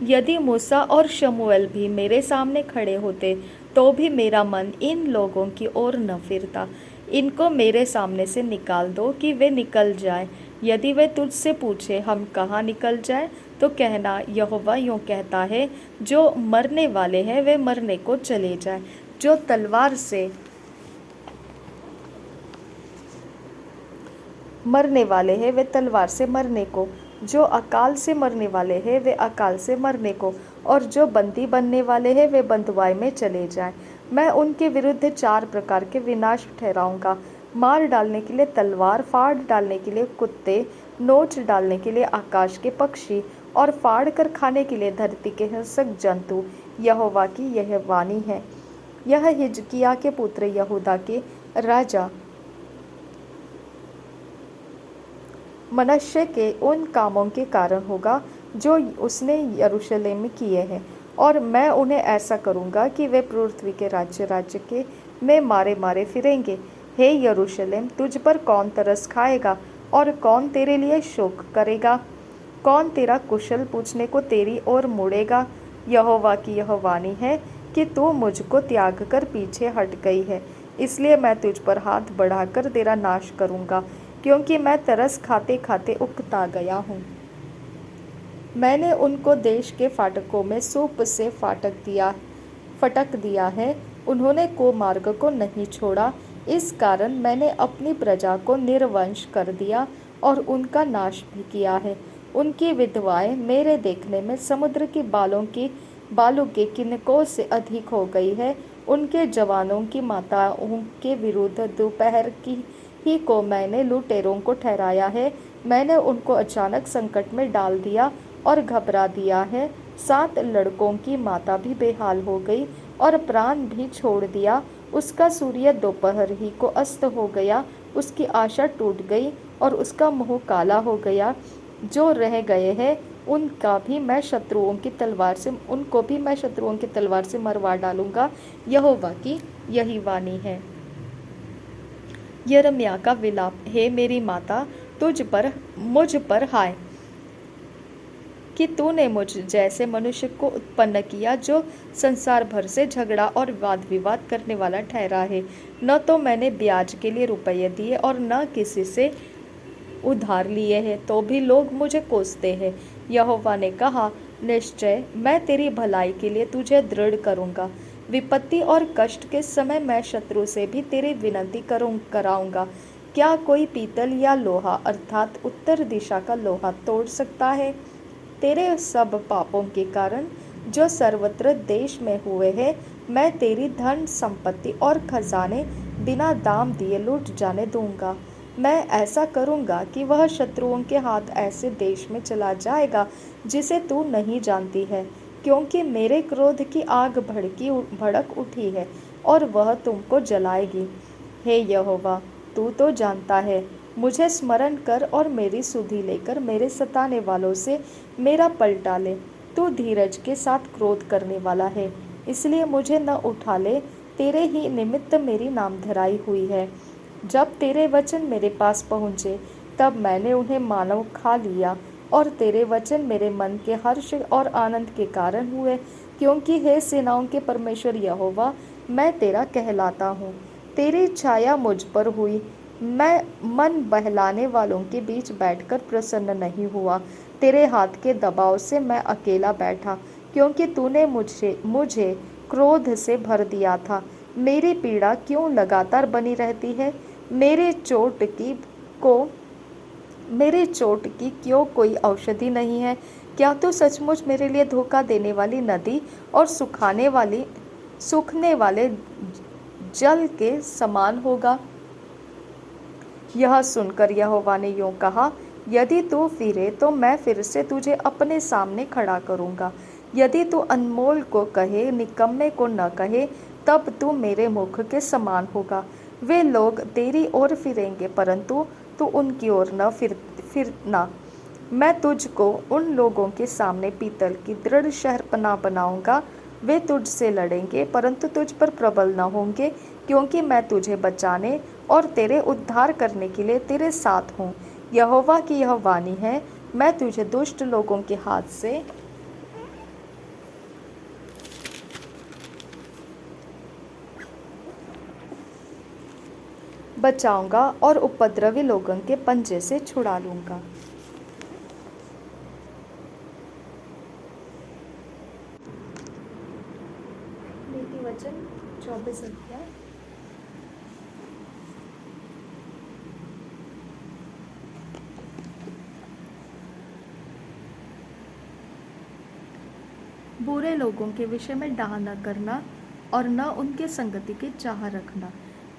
यदि मूसा और शमूएल भी मेरे सामने खड़े होते तो भी मेरा मन इन लोगों की ओर न फिरता। इनको मेरे सामने से निकाल दो कि वे निकल जाएं। यदि वे तुझसे पूछे, हम कहाँ निकल जाएं, तो कहना, यहोवा यूँ कहता है, जो मरने वाले हैं वे मरने को चले जाएं, जो तलवार से मरने वाले हैं वे तलवार से मरने को, जो अकाल से मरने वाले हैं वे अकाल से मरने को, और जो बंदी बनने वाले हैं वे बंधुआई में चले जाएं। मैं उनके विरुद्ध 4 प्रकार के विनाश ठहराऊंगा, मार डालने के लिए तलवार, फाड़ डालने के लिए कुत्ते, नोच डालने के लिए आकाश के पक्षी, और फाड़ कर खाने के लिए धरती के हिंसक जंतु। यहोवा की यह वाणी है। यह हिजकिय्याह के पुत्र यहूदा के राजा मनश्शे के उन कामों के कारण होगा जो उसने यरूशलेम में किए हैं, और मैं उन्हें ऐसा करूंगा कि वे पृथ्वी के राज्य के में मारे मारे फिरेंगे। हे यरूशलेम, तुझ पर कौन तरस खाएगा और कौन तेरे लिए शोक करेगा? कौन तेरा कुशल पूछने को तेरी ओर मुड़ेगा? यहोवा की यह वाणी है कि तू मुझको त्याग कर पीछे हट गई है, इसलिए मैं तुझ पर हाथ बढ़ाकर तेरा नाश करूंगा, क्योंकि मैं तरस खाते खाते उकता गया हूँ। मैंने उनको देश के फाटकों में सूप से फटक दिया है। उन्होंने कुमार्ग को नहीं छोड़ा, इस कारण मैंने अपनी प्रजा को निर्वंश कर दिया और उनका नाश भी किया है। उनकी विधवाएं मेरे देखने में समुद्र की बालू के किनकों से अधिक हो गई है। उनके जवानों की माताओं के विरुद्ध दोपहर की ही को मैंने लुटेरों को ठहराया है। मैंने उनको अचानक संकट में डाल दिया और घबरा दिया है। 7 लड़कों की माता भी बेहाल हो गई और प्राण भी छोड़ दिया। उसका सूर्य दोपहर ही को अस्त हो गया। उसकी आशा टूट गई और उसका मुंह काला हो गया। जो रह गए हैं उनको भी मैं शत्रुओं की तलवार से मरवा डालूंगा। यहोवा की यही वाणी है। यिर्मयाह का विलाप। हे मेरी माता, मुझ पर हाय कि तूने मुझ जैसे मनुष्य को उत्पन्न किया जो संसार भर से झगड़ा और वाद विवाद करने वाला ठहरा है। न तो मैंने ब्याज के लिए रुपये दिए और न किसी से उधार लिए हैं, तो भी लोग मुझे कोसते हैं। यहोवा ने कहा, निश्चय मैं तेरी भलाई के लिए तुझे दृढ़ करूंगा। विपत्ति और कष्ट के समय मैं शत्रु से भी तेरी विनती कराऊंगा। क्या कोई पीतल या लोहा अर्थात उत्तर दिशा का लोहा तोड़ सकता है? तेरे सब पापों के कारण जो सर्वत्र देश में हुए हैं, मैं तेरी धन संपत्ति और खजाने बिना दाम दिए लूट जाने दूंगा। मैं ऐसा करूंगा कि वह शत्रुओं के हाथ ऐसे देश में चला जाएगा जिसे तू नहीं जानती है, क्योंकि मेरे क्रोध की आग भड़क उठी है और वह तुमको जलाएगी। हे यहोवा, तू तो जानता है। मुझे स्मरण कर और मेरी सुधि लेकर मेरे सताने वालों से मेरा पलटा ले। तू धीरज के साथ क्रोध करने वाला है, इसलिए मुझे न उठा ले। तेरे ही निमित्त मेरी नामधराई हुई है। जब तेरे वचन मेरे पास पहुँचे, तब मैंने उन्हें मानव खा लिया, और तेरे वचन मेरे मन के हर्ष और आनंद के कारण हुए, क्योंकि हे सेनाओं के परमेश्वर यहोवा, मैं तेरा कहलाता हूँ। तेरी छाया मुझ पर हुई। मैं मन बहलाने वालों के बीच बैठकर प्रसन्न नहीं हुआ। तेरे हाथ के दबाव से मैं अकेला बैठा, क्योंकि तूने मुझे क्रोध से भर दिया था। मेरी पीड़ा क्यों लगातार बनी रहती है? मेरे चोट की क्यों कोई औषधि नहीं है? क्या तू सचमुच मेरे लिए धोखा देने वाली नदी और सूखने वाले जल के समान होगा? यह सुनकर यहोवा ने यूं कहा, यदि तू फिरे तो मैं फिर से तुझे अपने सामने खड़ा करूंगा। यदि तू अनमोल को कहे, निकम्मे को न कहे, तब तू मेरे मुख के समान होगा। वे लोग तेरी ओर फिरेंगे, परंतु तू उनकी ओर न फिरना। मैं तुझको उन लोगों के सामने पीतल की दृढ़ शहरपनाह बनाऊंगा। वे तुझसे लड़ेंगे, परंतु तुझ पर प्रबल न होंगे, क्योंकि मैं तुझे बचाने और तेरे उद्धार करने के लिए तेरे साथ हूँ। यहोवा की यह वाणी है, मैं तुझे दुष्ट लोगों के हाथ से बचाऊंगा और उपद्रवी लोगों के पंजे से छुड़ा लूंगा। नीति वचन 24 अध्याय। बुरे लोगों के विषय में डाह न करना और न उनके संगति की चाह रखना,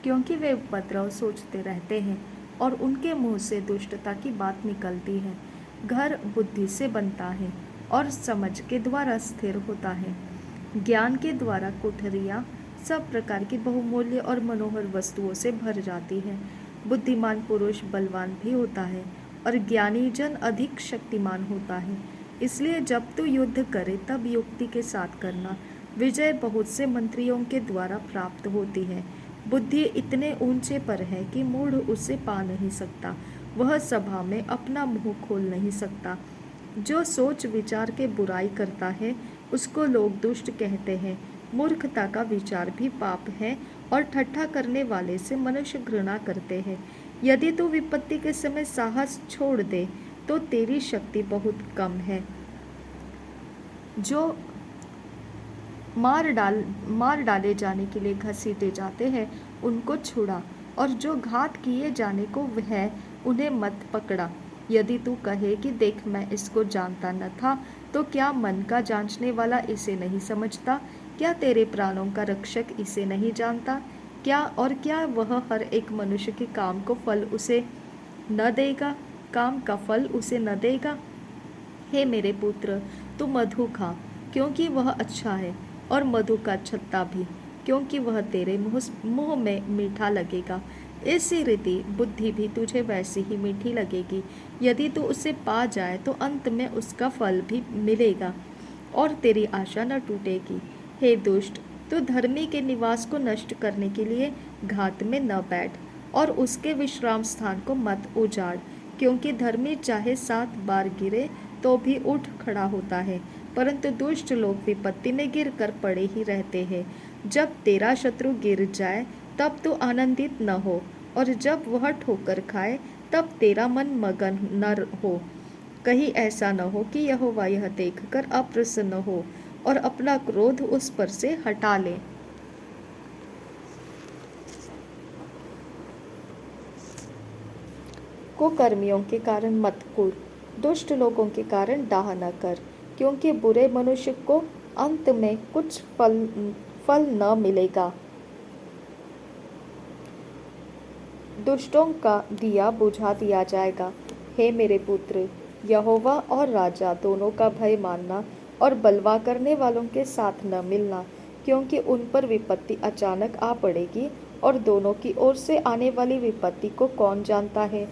क्योंकि वे उपद्रव सोचते रहते हैं और उनके मुंह से दुष्टता की बात निकलती है। घर बुद्धि से बनता है और समझ के द्वारा स्थिर होता है। ज्ञान के द्वारा कोठरियाँ सब प्रकार की बहुमूल्य और मनोहर वस्तुओं से भर जाती है। बुद्धिमान पुरुष बलवान भी होता है और ज्ञानी जन अधिक शक्तिमान होता है। इसलिए जब तू युद्ध करे तब युक्ति के साथ करना। विजय बहुत से मंत्रियों के द्वारा प्राप्त होती है। बुद्धि इतने ऊंचे पर है कि मूढ़ उसे पा नहीं सकता। वह सभा में अपना मुंह खोल नहीं सकता। जो सोच विचार के बुराई करता है उसको लोग दुष्ट कहते हैं। मूर्खता का विचार भी पाप है और ठट्ठा करने वाले से मनुष्य घृणा करते हैं। यदि तू विपत्ति के समय साहस छोड़ दे तो तेरी शक्ति बहुत कम है। जो मार डाले जाने के लिए घसीटे जाते हैं उनको छुड़ा, और जो घात किए जाने को है उन्हें मत पकड़ा। यदि तू कहे कि देख मैं इसको जानता न था, तो क्या मन का जांचने वाला इसे नहीं समझता? क्या तेरे प्राणों का रक्षक इसे नहीं जानता? क्या वह हर एक मनुष्य के काम को फल उसे न देगा, काम का फल उसे न देगा? हे मेरे पुत्र, तू मधु खा, क्योंकि वह अच्छा है, और मधु का छत्ता भी, क्योंकि वह तेरे मुंह में मीठा लगेगा। इसी रीति बुद्धि भी तुझे वैसी ही मीठी लगेगी। यदि तू उसे पा जाए तो अंत में उसका फल भी मिलेगा और तेरी आशा न टूटेगी। हे दुष्ट, तू धर्मी के निवास को नष्ट करने के लिए घात में न बैठ और उसके विश्राम स्थान को मत उजाड़, क्योंकि धर्मी चाहे 7 बार गिरे तो भी उठ खड़ा होता है, परंतु दुष्ट लोग विपत्ति में गिर कर पड़े ही रहते हैं। जब तेरा शत्रु गिर जाए तब तू आनंदित न हो, और जब वह ठोकर खाए तब तेरा मन मगन न हो। कहीं ऐसा न हो कि यहोवा यह देखकर अप्रसन्न हो और अपना क्रोध उस पर से हटा ले। कुकर्मियों के कारण मत कूद, दुष्ट लोगों के कारण डाह न कर, क्योंकि बुरे मनुष्य को अंत में कुछ फल न मिलेगा। दुष्टों का दिया बुझा दिया जाएगा। हे मेरे पुत्र, यहोवा और राजा दोनों का भय मानना और बलवा करने वालों के साथ न मिलना, क्योंकि उन पर विपत्ति अचानक आ पड़ेगी और दोनों की ओर से आने वाली विपत्ति को कौन जानता है।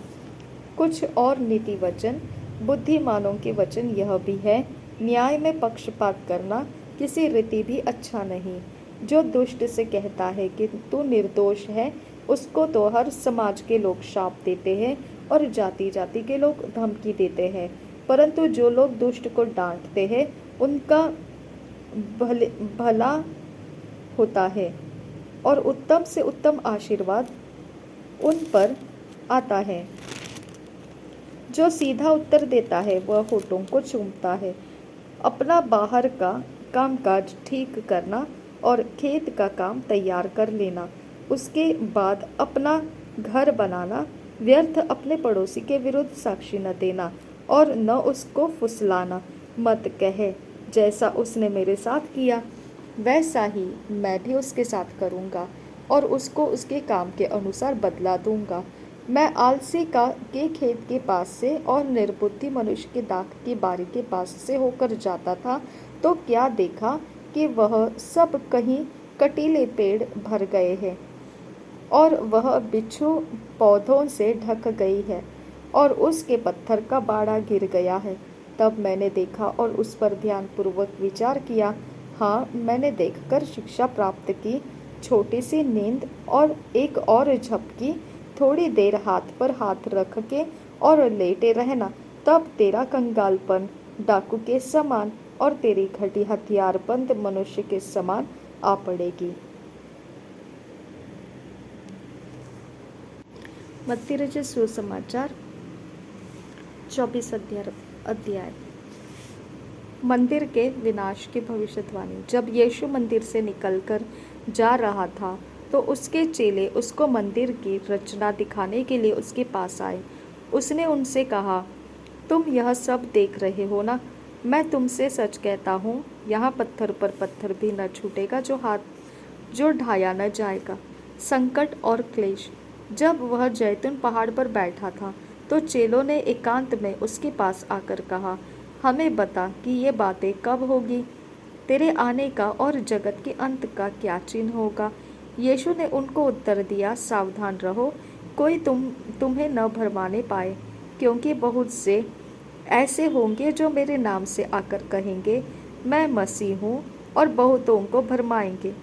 कुछ और नीति वचन, बुद्धिमानों के वचन यह भी है, न्याय में पक्षपात करना किसी रीति भी अच्छा नहीं। जो दुष्ट से कहता है कि तू निर्दोष है, उसको तो हर समाज के लोग शाप देते हैं और जाति जाति के लोग धमकी देते हैं, परंतु जो लोग दुष्ट को डांटते हैं उनका भला होता है और उत्तम से उत्तम आशीर्वाद उन पर आता है। जो सीधा उत्तर देता है वह होठों को चूमता है। अपना बाहर का कामकाज ठीक करना और खेत का काम तैयार कर लेना, उसके बाद अपना घर बनाना, व्यर्थ अपने पड़ोसी के विरुद्ध साक्षी न देना और न उसको फुसलाना। मत कहे जैसा उसने मेरे साथ किया वैसा ही मैं भी उसके साथ करूँगा और उसको उसके काम के अनुसार बदला दूंगा। मैं आलसी के खेत के पास से और निर्बुद्धि मनुष्य के दाख की बारी के पास से होकर जाता था, तो क्या देखा कि वह सब कहीं कटीले पेड़ भर गए हैं और वह बिच्छू पौधों से ढक गई है और उसके पत्थर का बाड़ा गिर गया है। तब मैंने देखा और उस पर ध्यानपूर्वक विचार किया। हाँ, मैंने देखकर शिक्षा प्राप्त की। छोटी सी नींद और एक और झपकी, थोड़ी देर हाथ पर हाथ रख के और लेटे रहना, तब तेरा कंगालपन डाकू के समान और तेरी घटी हथियारबंद मनुष्य के समान आ पड़ेगी। मत्ती रचित सुसमाचार 24 अध्याय। मंदिर के विनाश की भविष्यवाणी। जब यीशु मंदिर से निकलकर जा रहा था तो उसके चेले उसको मंदिर की रचना दिखाने के लिए उसके पास आए। उसने उनसे कहा, तुम यह सब देख रहे हो ना? मैं तुमसे सच कहता हूँ, यहाँ पत्थर पर पत्थर भी न छूटेगा जो ढाया न जाएगा। संकट और क्लेश। जब वह जैतून पहाड़ पर बैठा था तो चेलों ने एकांत में उसके पास आकर कहा, हमें बता कि ये बातें कब होगी, तेरे आने का और जगत के अंत का क्या चिन्ह होगा। यीशु ने उनको उत्तर दिया, सावधान रहो, कोई तुम्हें न भरमाने पाए, क्योंकि बहुत से ऐसे होंगे जो मेरे नाम से आकर कहेंगे मैं मसीह हूँ और बहुतों को भरमाएंगे।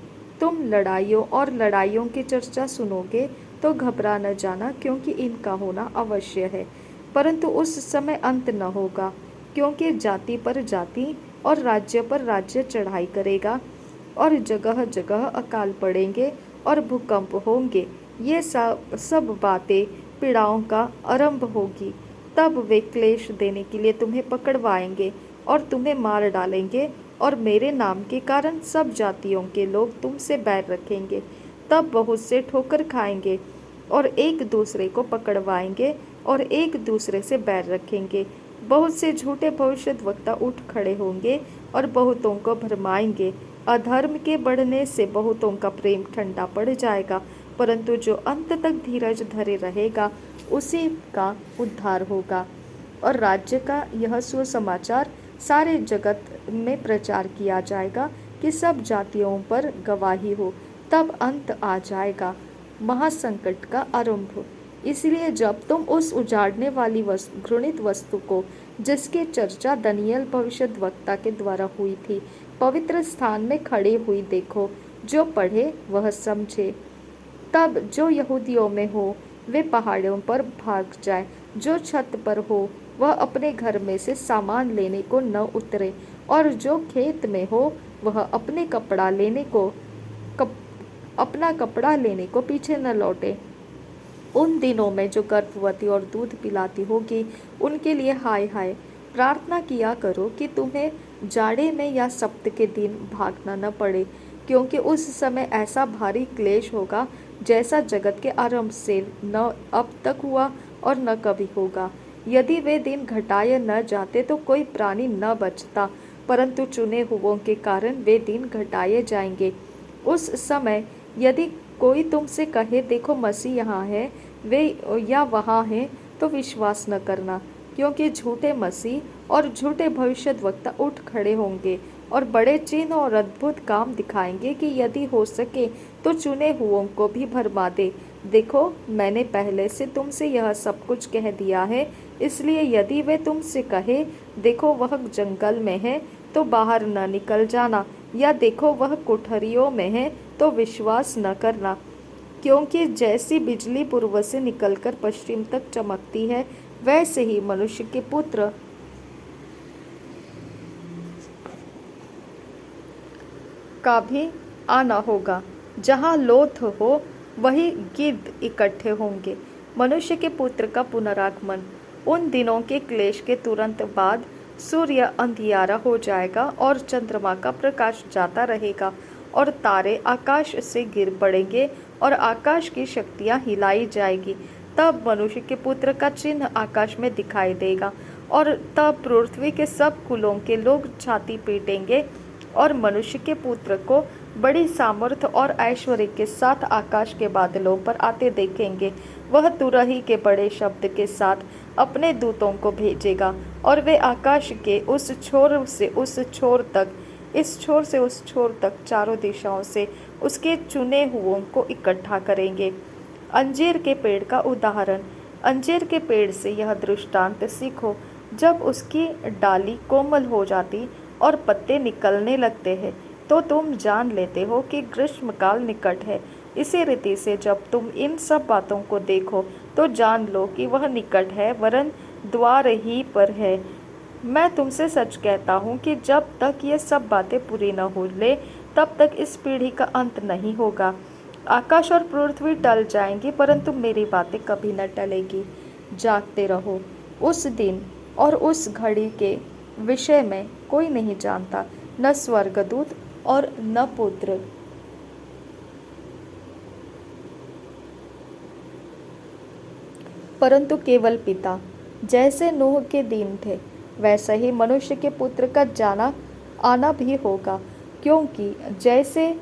तुम लड़ाइयों की चर्चा सुनोगे तो घबरा न जाना, क्योंकि इनका होना अवश्य है, परंतु उस समय अंत न होगा, क्योंकि जाति पर जाति और राज्य पर राज्य चढ़ाई करेगा और जगह जगह अकाल पड़ेंगे और भूकंप होंगे। ये सब बातें पीड़ाओं का आरंभ होगी। तब वे क्लेश देने के लिए तुम्हें पकड़वाएंगे और तुम्हें मार डालेंगे, और मेरे नाम के कारण सब जातियों के लोग तुमसे बैर रखेंगे। तब बहुत से ठोकर खाएंगे और एक दूसरे को पकड़वाएंगे और एक दूसरे से बैर रखेंगे। बहुत से झूठे भविष्यद्वक्ता उठ खड़े होंगे और बहुतों को भरमाएंगे। अधर्म के बढ़ने से बहुतों का प्रेम ठंडा पड़ जाएगा, परंतु जो अंत तक धीरज धरे रहेगा उसी का उद्धार होगा। और राज्य का यह सुसमाचार सारे जगत में प्रचार किया जाएगा कि सब जातियों पर गवाही हो, तब अंत आ जाएगा महासंकट का आरंभ। इसलिए जब तुम उस उजाड़ने वाली घृणित वस्तु को, जिसकी चर्चा दानियेल भविष्यद्वक्ता के द्वारा हुई थी, पवित्र स्थान में खड़ी हुई देखो, जो पढ़े वह समझे। तब जो यहूदियों में हो वे पहाड़ों पर भाग जाए, जो छत पर हो वह अपने घर में से सामान लेने को न उतरे, और जो खेत में हो वह अपना कपड़ा लेने को पीछे न लौटे। उन दिनों में जो गर्भवती और दूध पिलाती होगी उनके लिए हाय हाय। प्रार्थना किया करो कि तुम्हें जाड़े में या सप्त के दिन भागना न पड़े, क्योंकि उस समय ऐसा भारी क्लेश होगा जैसा जगत के आरंभ से न अब तक हुआ और न कभी होगा। यदि वे दिन घटाए न जाते तो कोई प्राणी न बचता, परंतु चुने हुओं के कारण वे दिन घटाए जाएंगे। उस समय यदि कोई तुमसे कहे देखो मसीह यहाँ है वे या वहाँ हैं, तो विश्वास न करना, क्योंकि झूठे मसीह और झूठे भविष्यद्वक्ता उठ खड़े होंगे और बड़े चिन्ह और अद्भुत काम दिखाएंगे कि यदि हो सके तो चुने हुओं को भी भरमा दे। देखो, मैंने पहले से तुमसे यह सब कुछ कह दिया है, इसलिए यदि वे तुमसे कहे देखो वह जंगल में है, तो बाहर न निकल जाना, या देखो वह कोठरियों में है, तो विश्वास न करना। क्योंकि जैसी बिजली पूर्व से निकलकर पश्चिम तक चमकती है, वैसे ही मनुष्य के पुत्र का भी आना होगा। जहाँ लोथ हो वही गिद्ध इकट्ठे होंगे। मनुष्य के पुत्र का पुनरागमन। उन दिनों के क्लेश के तुरंत बाद सूर्य अंधियारा हो जाएगा और चंद्रमा का प्रकाश जाता रहेगा और तारे आकाश से गिर पड़ेंगे और आकाश की शक्तियाँ हिलाई जाएगी। तब मनुष्य के पुत्र का चिन्ह आकाश में दिखाई देगा और तब पृथ्वी के सब कुलों के लोग छाती पीटेंगे और मनुष्य के पुत्र को बड़ी सामर्थ और ऐश्वर्य के साथ आकाश के बादलों पर आते देखेंगे। वह तुरही के बड़े शब्द के साथ अपने दूतों को भेजेगा और वे आकाश के उस छोर से उस छोर तक, इस छोर से उस छोर तक चारों दिशाओं से उसके चुने हुओं को इकट्ठा करेंगे। अंजीर के पेड़ का उदाहरण। अंजीर के पेड़ से यह दृष्टांत सीखो, जब उसकी डाली कोमल हो जाती और पत्ते निकलने लगते हैं, तो तुम जान लेते हो कि ग्रीष्मकाल निकट है। इसी रीति से जब तुम इन सब बातों को देखो तो जान लो कि वह निकट है, वरन द्वार ही पर है। मैं तुमसे सच कहता हूँ कि जब तक ये सब बातें पूरी न हो ले, तब तक इस पीढ़ी का अंत नहीं होगा। आकाश और पृथ्वी टल जाएंगी, परंतु मेरी बातें कभी न टलेगी। जागते रहो। उस दिन और उस घड़ी के विषय में कोई नहीं जानता, न स्वर्गदूत और न पुत्र, परंतु केवल पिता। जैसे नूह के दिन थे, वैसा ही मनुष्य के पुत्र का आना भी होगा। क्योंकि जैसे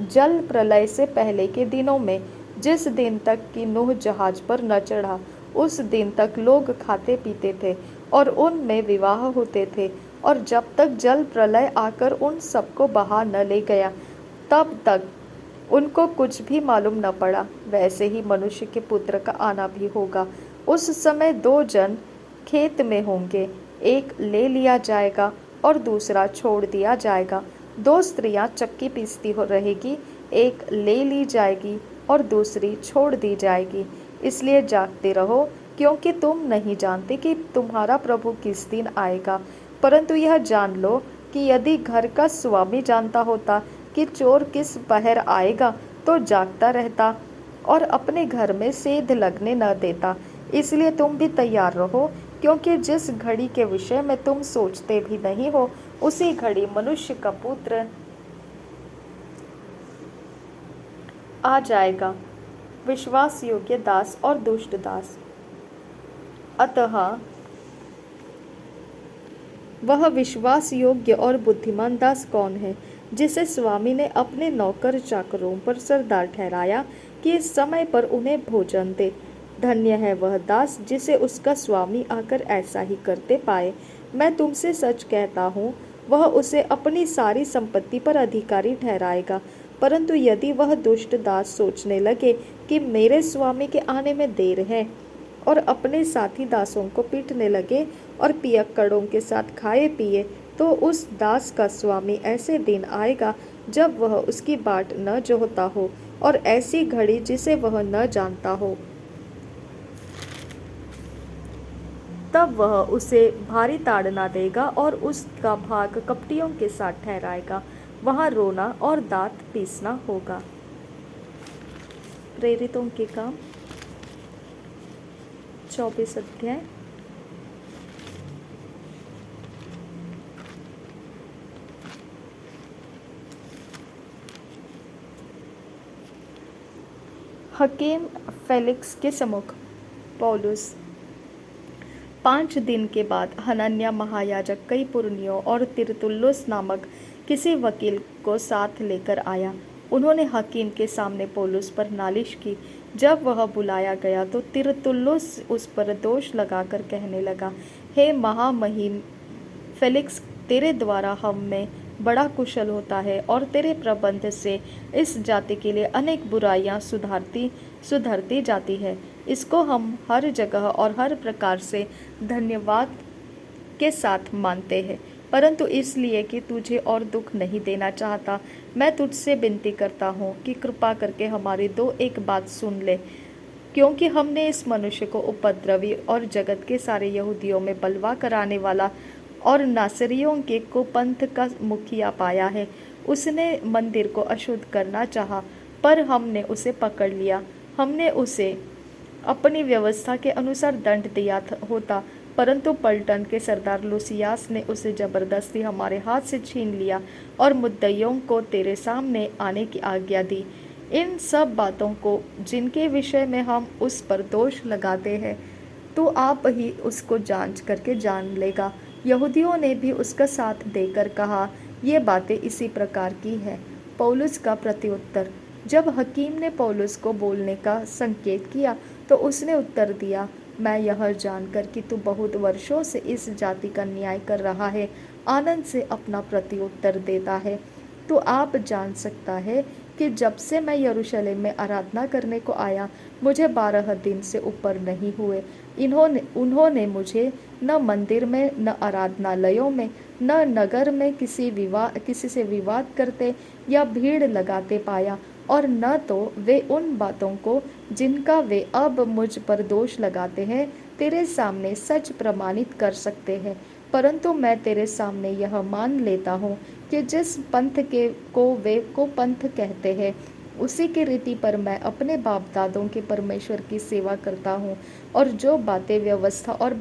जल प्रलय से पहले के दिनों में, जिस दिन तक कि नूह जहाज पर न चढ़ा, उस दिन तक लोग खाते पीते थे और उनमें विवाह होते थे, और जब तक जल प्रलय आकर उन सबको बहा न ले गया, तब तक उनको कुछ भी मालूम न पड़ा। वैसे ही मनुष्य के पुत्र का आना भी होगा। उस समय दो जन खेत में होंगे, एक ले लिया जाएगा और दूसरा छोड़ दिया जाएगा। दो स्त्रियां चक्की पीसती हो रहेगी, एक ले ली जाएगी और दूसरी छोड़ दी जाएगी। इसलिए जागते रहो, क्योंकि तुम नहीं जानते कि तुम्हारा प्रभु किस दिन आएगा। परंतु यह जान लो कि यदि घर का स्वामी जानता होता कि चोर किस पहर आएगा, तो जागता रहता और अपने घर में सेध लगने न देता। इसलिए तुम भी तैयार रहो, क्योंकि जिस घड़ी के विषय में तुम सोचते भी नहीं हो, उसी घड़ी मनुष्य का पुत्र आ जाएगा। विश्वास योग्य दास और दुष्ट दास। अतः वह विश्वास योग्य और बुद्धिमान दास कौन है, जिसे स्वामी ने अपने नौकर चाकरों पर सरदार ठहराया कि इस समय पर उन्हें भोजन दे। धन्य है वह दास जिसे उसका स्वामी आकर ऐसा ही करते पाए। मैं तुमसे सच कहता हूँ, वह उसे अपनी सारी संपत्ति पर अधिकारी ठहराएगा। परंतु यदि वह दुष्ट दास सोचने लगे कि मेरे स्वामी के आने में देर है, और अपने साथी दासों को पीटने लगे और पियक्कड़ों के साथ खाए पिए, तो उस दास का स्वामी ऐसे दिन आएगा जब वह उसकी बाट न जोहता हो, और ऐसी घड़ी जिसे वह न जानता हो। तब वह उसे भारी ताड़ना देगा और उसका भाग कपटियों के साथ ठहराएगा। वहाँ रोना और दांत पीसना होगा। प्रेरितों के काम 24 अध्याय। हकीम फेलिक्स के सम्मुख पौलुस। 5 दिन के बाद हनन्याह महायाजक कई पुरनियों और तिरतुल्लुस नामक किसी वकील को साथ लेकर आया। उन्होंने हकीम के सामने पौलुस पर नालिश की। जब वह बुलाया गया तो तिरतुल्लुस उस पर दोष लगाकर कहने लगा, हे महामहिम फेलिक्स, तेरे द्वारा हम में बड़ा कुशल होता है और तेरे प्रबंध से इस जाति के लिए अनेक बुराइयां सुधरती जाती है। इसको हम हर जगह और हर प्रकार से धन्यवाद के साथ मानते हैं। परंतु इसलिए कि तुझे और दुख नहीं देना चाहता, मैं तुझसे विनती करता हूँ कि कृपा करके हमारी एक बात सुन ले, क्योंकि हमने इस मनुष्य को उपद्रवी और जगत के सारे यहूदियों में बलवा कराने वाला और नासरियों के कुपंथ का मुखिया पाया है। उसने मंदिर को अशुद्ध करना चाहा, पर हमने उसे पकड़ लिया। हमने उसे अपनी व्यवस्था के अनुसार दंड दिया होता, परंतु पलटन के सरदार लूसियास ने उसे जबरदस्ती हमारे हाथ से छीन लिया और मुद्दइयों को तेरे सामने आने की आज्ञा दी। इन सब बातों को जिनके विषय में हम उस पर दोष लगाते हैं, तो आप ही उसको जांच करके जान लेगा। यहूदियों ने भी उसका साथ देकर कहा, ये बातें इसी प्रकार की है। पौलुस का प्रत्युत्तर। जब हकीम ने पौलुस को बोलने का संकेत किया तो उसने उत्तर दिया, मैं यह जानकर कि तू बहुत वर्षों से इस जाति का न्याय कर रहा है, आनंद से अपना प्रत्युत्तर देता है। तो आप जान सकता है कि जब से मैं यरूशलेम में आराधना करने को आया, मुझे 12 दिन से ऊपर नहीं हुए। उन्होंने मुझे न मंदिर में, न आराधनालयों में, न नगर में किसी से विवाद करते या भीड़ लगाते पाया, और न तो वे उन बातों को जिनका वे अब मुझ पर दोष लगाते हैं तेरे सामने सच प्रमाणित कर सकते हैं। परंतु मैं तेरे सामने यह मान लेता हूँ कि जिस पंथ को वे को पंथ कहते हैं, उसी की रीति पर मैं अपने बाप दादों के परमेश्वर की सेवा करता हूँ, और जो बातें व्यवस्था और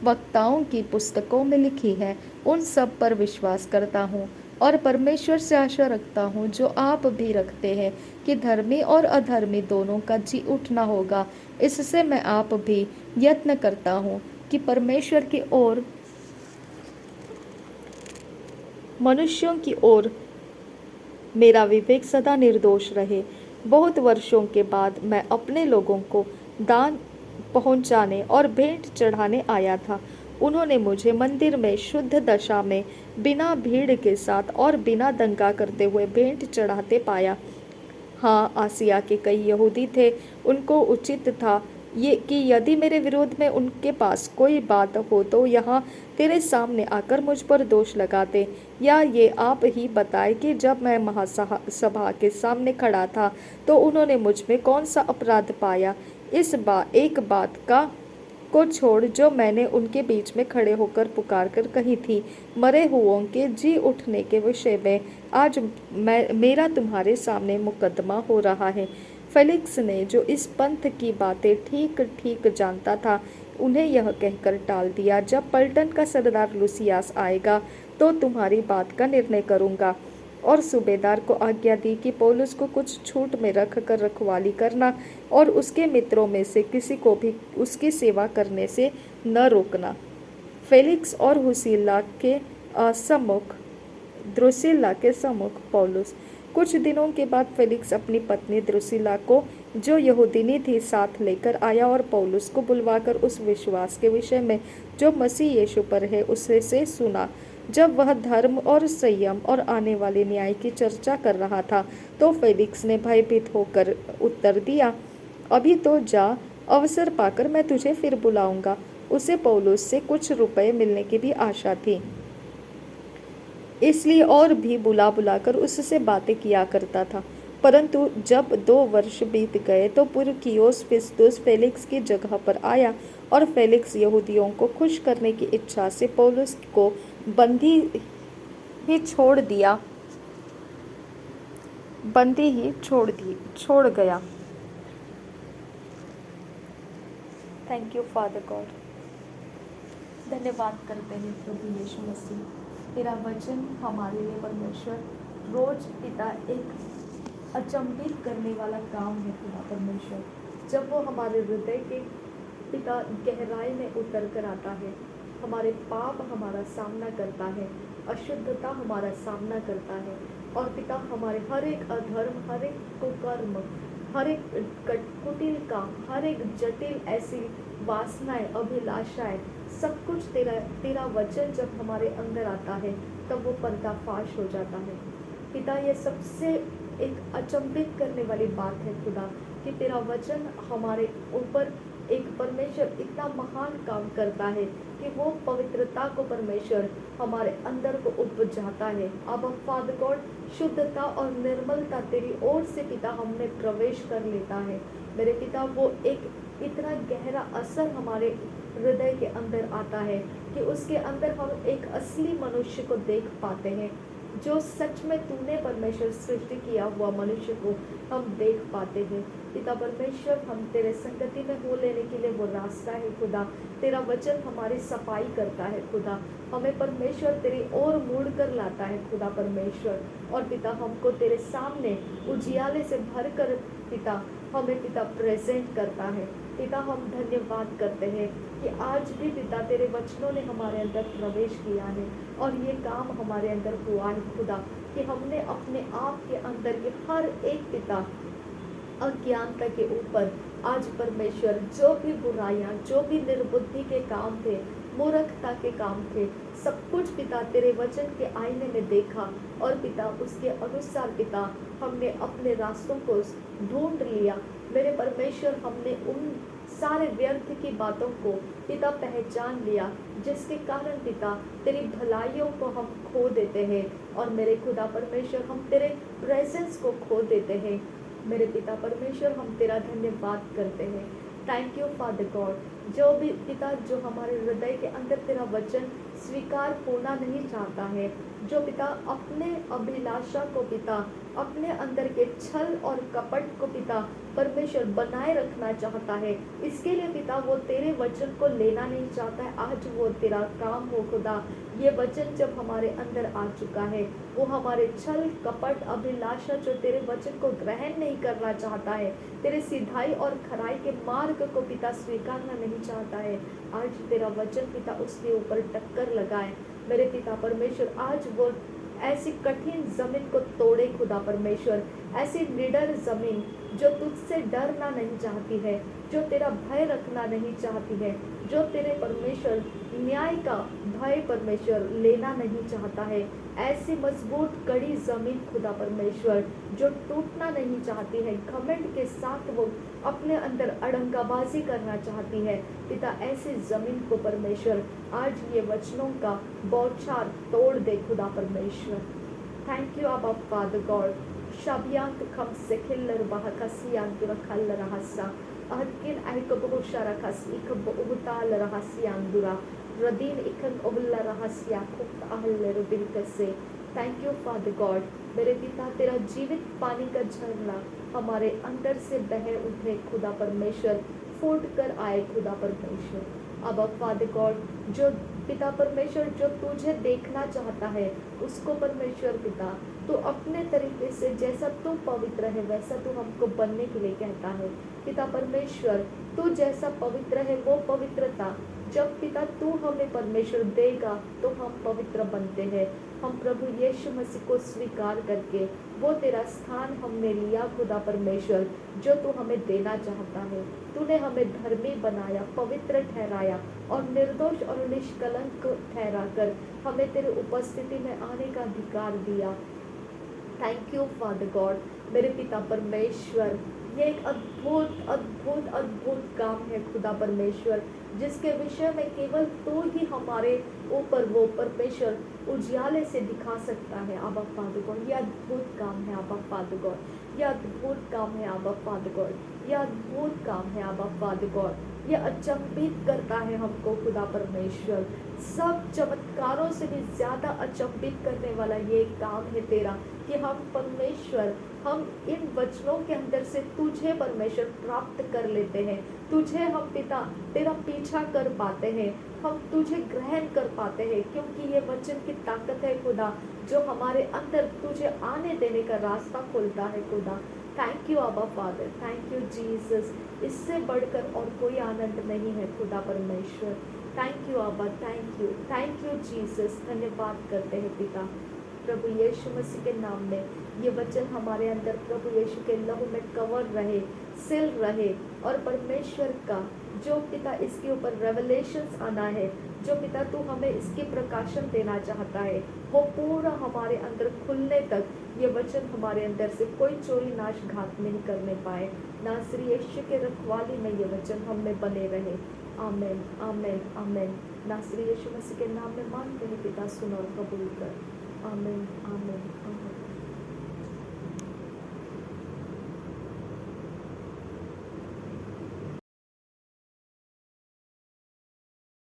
वक्ताओं की पुस्तकों में लिखी हैं, उन सब पर विश्वास करता हूँ, और परमेश्वर से आशा रखता हूँ, जो आप भी रखते हैं, कि धर्मी और अधर्मी दोनों का जी उठना होगा। इससे मैं आप भी यत्न करता हूँ कि परमेश्वर की ओर मनुष्यों की ओर मेरा विवेक सदा निर्दोष रहे। बहुत वर्षों के बाद मैं अपने लोगों को दान पहुंचाने और भेंट चढ़ाने आया था। उन्होंने मुझे मंदिर में शुद्ध दशा में बिना भीड़ के साथ और बिना दंगा करते हुए भेंट चढ़ाते पाया। हाँ, आसिया के कई यहूदी थे। उनको उचित था कि यदि मेरे विरोध में उनके पास कोई बात हो तो यहाँ तेरे सामने आकर मुझ पर दोष लगाते, या ये आप ही बताए कि जब मैं महासभा के सामने खड़ा था तो उन्होंने मुझ में कौन सा अपराध पाया। एक बात को छोड़ जो मैंने उनके बीच में खड़े होकर पुकार कर कही थी, मरे हुओं के जी उठने के विषय में आज मेरा तुम्हारे सामने मुकदमा हो रहा है। फेलिक्स ने, जो इस पंथ की बातें ठीक ठीक जानता था, उन्हें यह कहकर टाल दिया, जब पलटन का सरदार लूसियास आएगा तो तुम्हारी बात का निर्णय करूंगा, और सूबेदार को आज्ञा दी कि पौलुस को कुछ छूट में रख कर रखवाली करना और उसके मित्रों में से किसी को भी उसकी सेवा करने से न रोकना। फेलिक्स और द्रुसिल्ला के सम्मुख पौलुस। कुछ दिनों के बाद फेलिक्स अपनी पत्नी द्रुसिल्ला को, जो यहूदिनी थी, साथ लेकर आया और पौलुस को बुलवाकर उस विश्वास के विषय में जो मसीह यीशु पर है उससे से सुना। जब वह धर्म और संयम और आने वाले न्याय की चर्चा कर रहा था तो फेलिक्स ने भयभीत होकर उत्तर दिया, अभी तो जा, अवसर पाकर मैं तुझे फिर बुलाऊंगा। उसे पौलुस से कुछ रुपए मिलने की भी आशा थी, इसलिए और भी बुला बुलाकर उससे बातें किया करता था। परंतु जब 2 वर्ष बीत गए तो पुरकियोस फिस्तुस फेलिक्स की जगह पर आया और फेलिक्स यहूदियों को खुश करने की इच्छा से पौलुस को बंदी ही छोड़ गया। Thank you father God. धन्यवाद करते हैं प्रभु यीशु मसीह, तेरा वचन हमारे लिए परमेश्वर रोज पिता एक अचंभित करने वाला काम है खुदा परमेश्वर। जब वो हमारे हृदय के पिता गहराई में उतर कर आता है, हमारे पाप हमारा सामना करता है, अशुद्धता हमारा सामना करता है और पिता हमारे हर एक अधर्म, हर एक कुकर्म, हर एक कुटिल काम, हर एक जटिल ऐसी वासनाएं, अभिलाषाएं, सब कुछ तेरा वचन जब हमारे अंदर आता है तब वो पर्दाफाश हो जाता है। पिता, ये सबसे एक अचंभित करने वाली बात है खुदा कि तेरा वचन हमारे ऊपर एक परमेश्वर इतना महान काम करता है कि वो पवित्रता को परमेश्वर हमारे अंदर को उपजाता है। अब फादर गॉड, शुद्धता और निर्मलता तेरी ओर से पिता हमने प्रवेश कर लेता है मेरे पिता। वो एक इतना गहरा असर हमारे हृदय के अंदर आता है कि उसके अंदर हम एक असली मनुष्य को देख पाते हैं, जो सच में तूने परमेश्वर सृष्टि किया हुआ मनुष्य को हम देख पाते हैं। पिता परमेश्वर, हम तेरे संगति में हो लेने के लिए वो रास्ता है खुदा। तेरा वचन हमारी सफाई करता है खुदा, हमें परमेश्वर तेरी ओर मुड़ कर लाता है खुदा परमेश्वर। और पिता हमको तेरे सामने उजियाले से भर कर पिता हमें पिता प्रेजेंट करता है। पिता हम धन्यवाद करते हैं कि आज भी पिता तेरे वचनों ने हमारे अंदर प्रवेश किया है और ये काम हमारे अंदर हुआ है खुदा कि हमने अपने आप के अंदर के हर एक पिता अज्ञानता के ऊपर आज परमेश्वर जो भी बुराइयां, जो भी निर्बुद्धि के काम थे, मूर्खता के काम थे, सब कुछ पिता तेरे वचन के आईने में देखा और पिता उसके अनुसार पिता हमने अपने रास्तों को ढूंढ लिया मेरे परमेश्वर। हमने उन सारे व्यर्थ की बातों को पिता पहचान लिया जिसके कारण पिता तेरी भलाइयों को हम खो देते हैं और मेरे खुदा परमेश्वर हम तेरे प्रेजेंस को खो देते हैं मेरे पिता परमेश्वर। हम तेरा धन्यवाद करते हैं। Thank you father God. जो भी पिता जो हमारे हृदय के अंदर तेरा वचन स्वीकार होना नहीं चाहता है, जो पिता अपने अभिलाषा को पिता अपने अंदर के छल और कपट को पिता परमेश्वर बनाए रखना चाहता है, इसके लिए पिता वो तेरे वचन को लेना नहीं चाहता है। आज वो तेरा काम हो खुदा। ये वचन जब हमारे अंदर आ चुका है, वो हमारे छल कपट अभिलाषा जो तेरे वचन को ग्रहण नहीं करना चाहता है, तेरे सिधाई और खराई के मार्ग को पिता स्वीकारना नहीं चाहता है, आज तेरा वचन पिता उसके ऊपर टक्कर लगाए मेरे पिता परमेश्वर। आज वो ऐसी कठिन जमीन को तोड़े खुदा परमेश्वर, ऐसी निडर जमीन जो तुझसे डरना नहीं चाहती है, जो तेरा भय रखना नहीं चाहती है, जो तेरे परमेश्वर न्याय का भय परमेश्वर लेना नहीं चाहता है, ऐसी मजबूत कड़ी जमीन खुदा परमेश्वर जो टूटना नहीं चाहती है, घमंड के साथ वो अपने अंदर अड़ंगाबाजी करना चाहती है पिता, ऐसी जमीन को परमेश्वर आज ये वचनों का बौछार तोड़ दे खुदा परमेश्वर। थैंक यू अबा फादर गॉड। शाबियांत खम से खिल्लर बहकसियांत रखल रहसा अहकिन आइक बहुशा रखस इक बहुताल रहसियांदुरा रदीन इकन ओबला रहसिया खुक्त अहल रुबिल कसे। Thank you father God. मेरे पिता तेरा जीवित पानी का झरना हमारे अंदर से बह उठे खुदा परमेश्वर, फूट कर आए खुदा परमेश्वर। अब फादर गॉड जो पिता परमेश्वर जो तुझे देखना चाहता है उसको परमेश्वर पिता तो अपने तरीके से जैसा तू पवित्र है वैसा तू हमको बनने के लिए कहता है। पिता परमेश्वर तू जैसा पवित्र है वो पवित्रता जब पिता तू हमें परमेश्वर देगा तो हम पवित्र बनते हैं। हम प्रभु यीशु मसीह को स्वीकार करके वो तेरा स्थान हमने लिया खुदा परमेश्वर जो तू हमें देना चाहता है। तूने हमें धर्मी बनाया, पवित्र ठहराया और निर्दोष और निष्कलंक ठहराकर हमें तेरे उपस्थिति में आने का अधिकार दिया। थैंक यू फादर गॉड, मेरे पिता परमेश्वर। ये एक अद्भुत अद्भुत अद्भुत काम है खुदा परमेश्वर जिसके विषय में केवल तू ही हमारे ऊपर वो परमेश्वर उजियाले से दिखा सकता है आबा फादर गॉड। ये अद्भुत काम है आबा फादर गॉड, ये अद्भुत काम है आबा फादर गॉड, ये अद्भुत काम है आबा फादर गॉड। ये अचंभित करता है हमको खुदा परमेश्वर। सब चमत्कारों से भी ज्यादा अचंभित करने वाला ये काम है तेरा कि हम परमेश्वर हम इन वचनों के अंदर से तुझे परमेश्वर प्राप्त कर लेते हैं। तुझे हम पिता तेरा पीछा कर पाते हैं, हम तुझे ग्रहण कर पाते हैं क्योंकि ये वचन की ताकत है खुदा जो हमारे अंदर तुझे आने देने का रास्ता खोलता है खुदा। थैंक यू आबा फादर, थैंक यू जीसस। इससे बढ़कर और कोई आनंद नहीं है खुदा परमेश्वर। थैंक यू आबा, थैंक यू जीसस। धन्यवाद करते हैं पिता प्रभु यीशु मसीह के नाम में। ये वचन हमारे अंदर प्रभु यीशु के लहू में कवर रहे, सिल रहे और परमेश्वर का जो पिता इसके ऊपर रेवलेशंस आना है, जो पिता तू हमें इसकी प्रकाशन देना चाहता है वो पूरा हमारे अंदर खुलने तक ये वचन हमारे अंदर से कोई चोरी नाश घात नहीं करने पाए। नासरी यीशु के रखवाली में ये वचन हम में बने रहे। आमेन आमेन आमेन। नासरी यीशु मसीह के नाम में मांगते हैं पिता, सुन और कबूल कर। आमीन आमीन आमीन।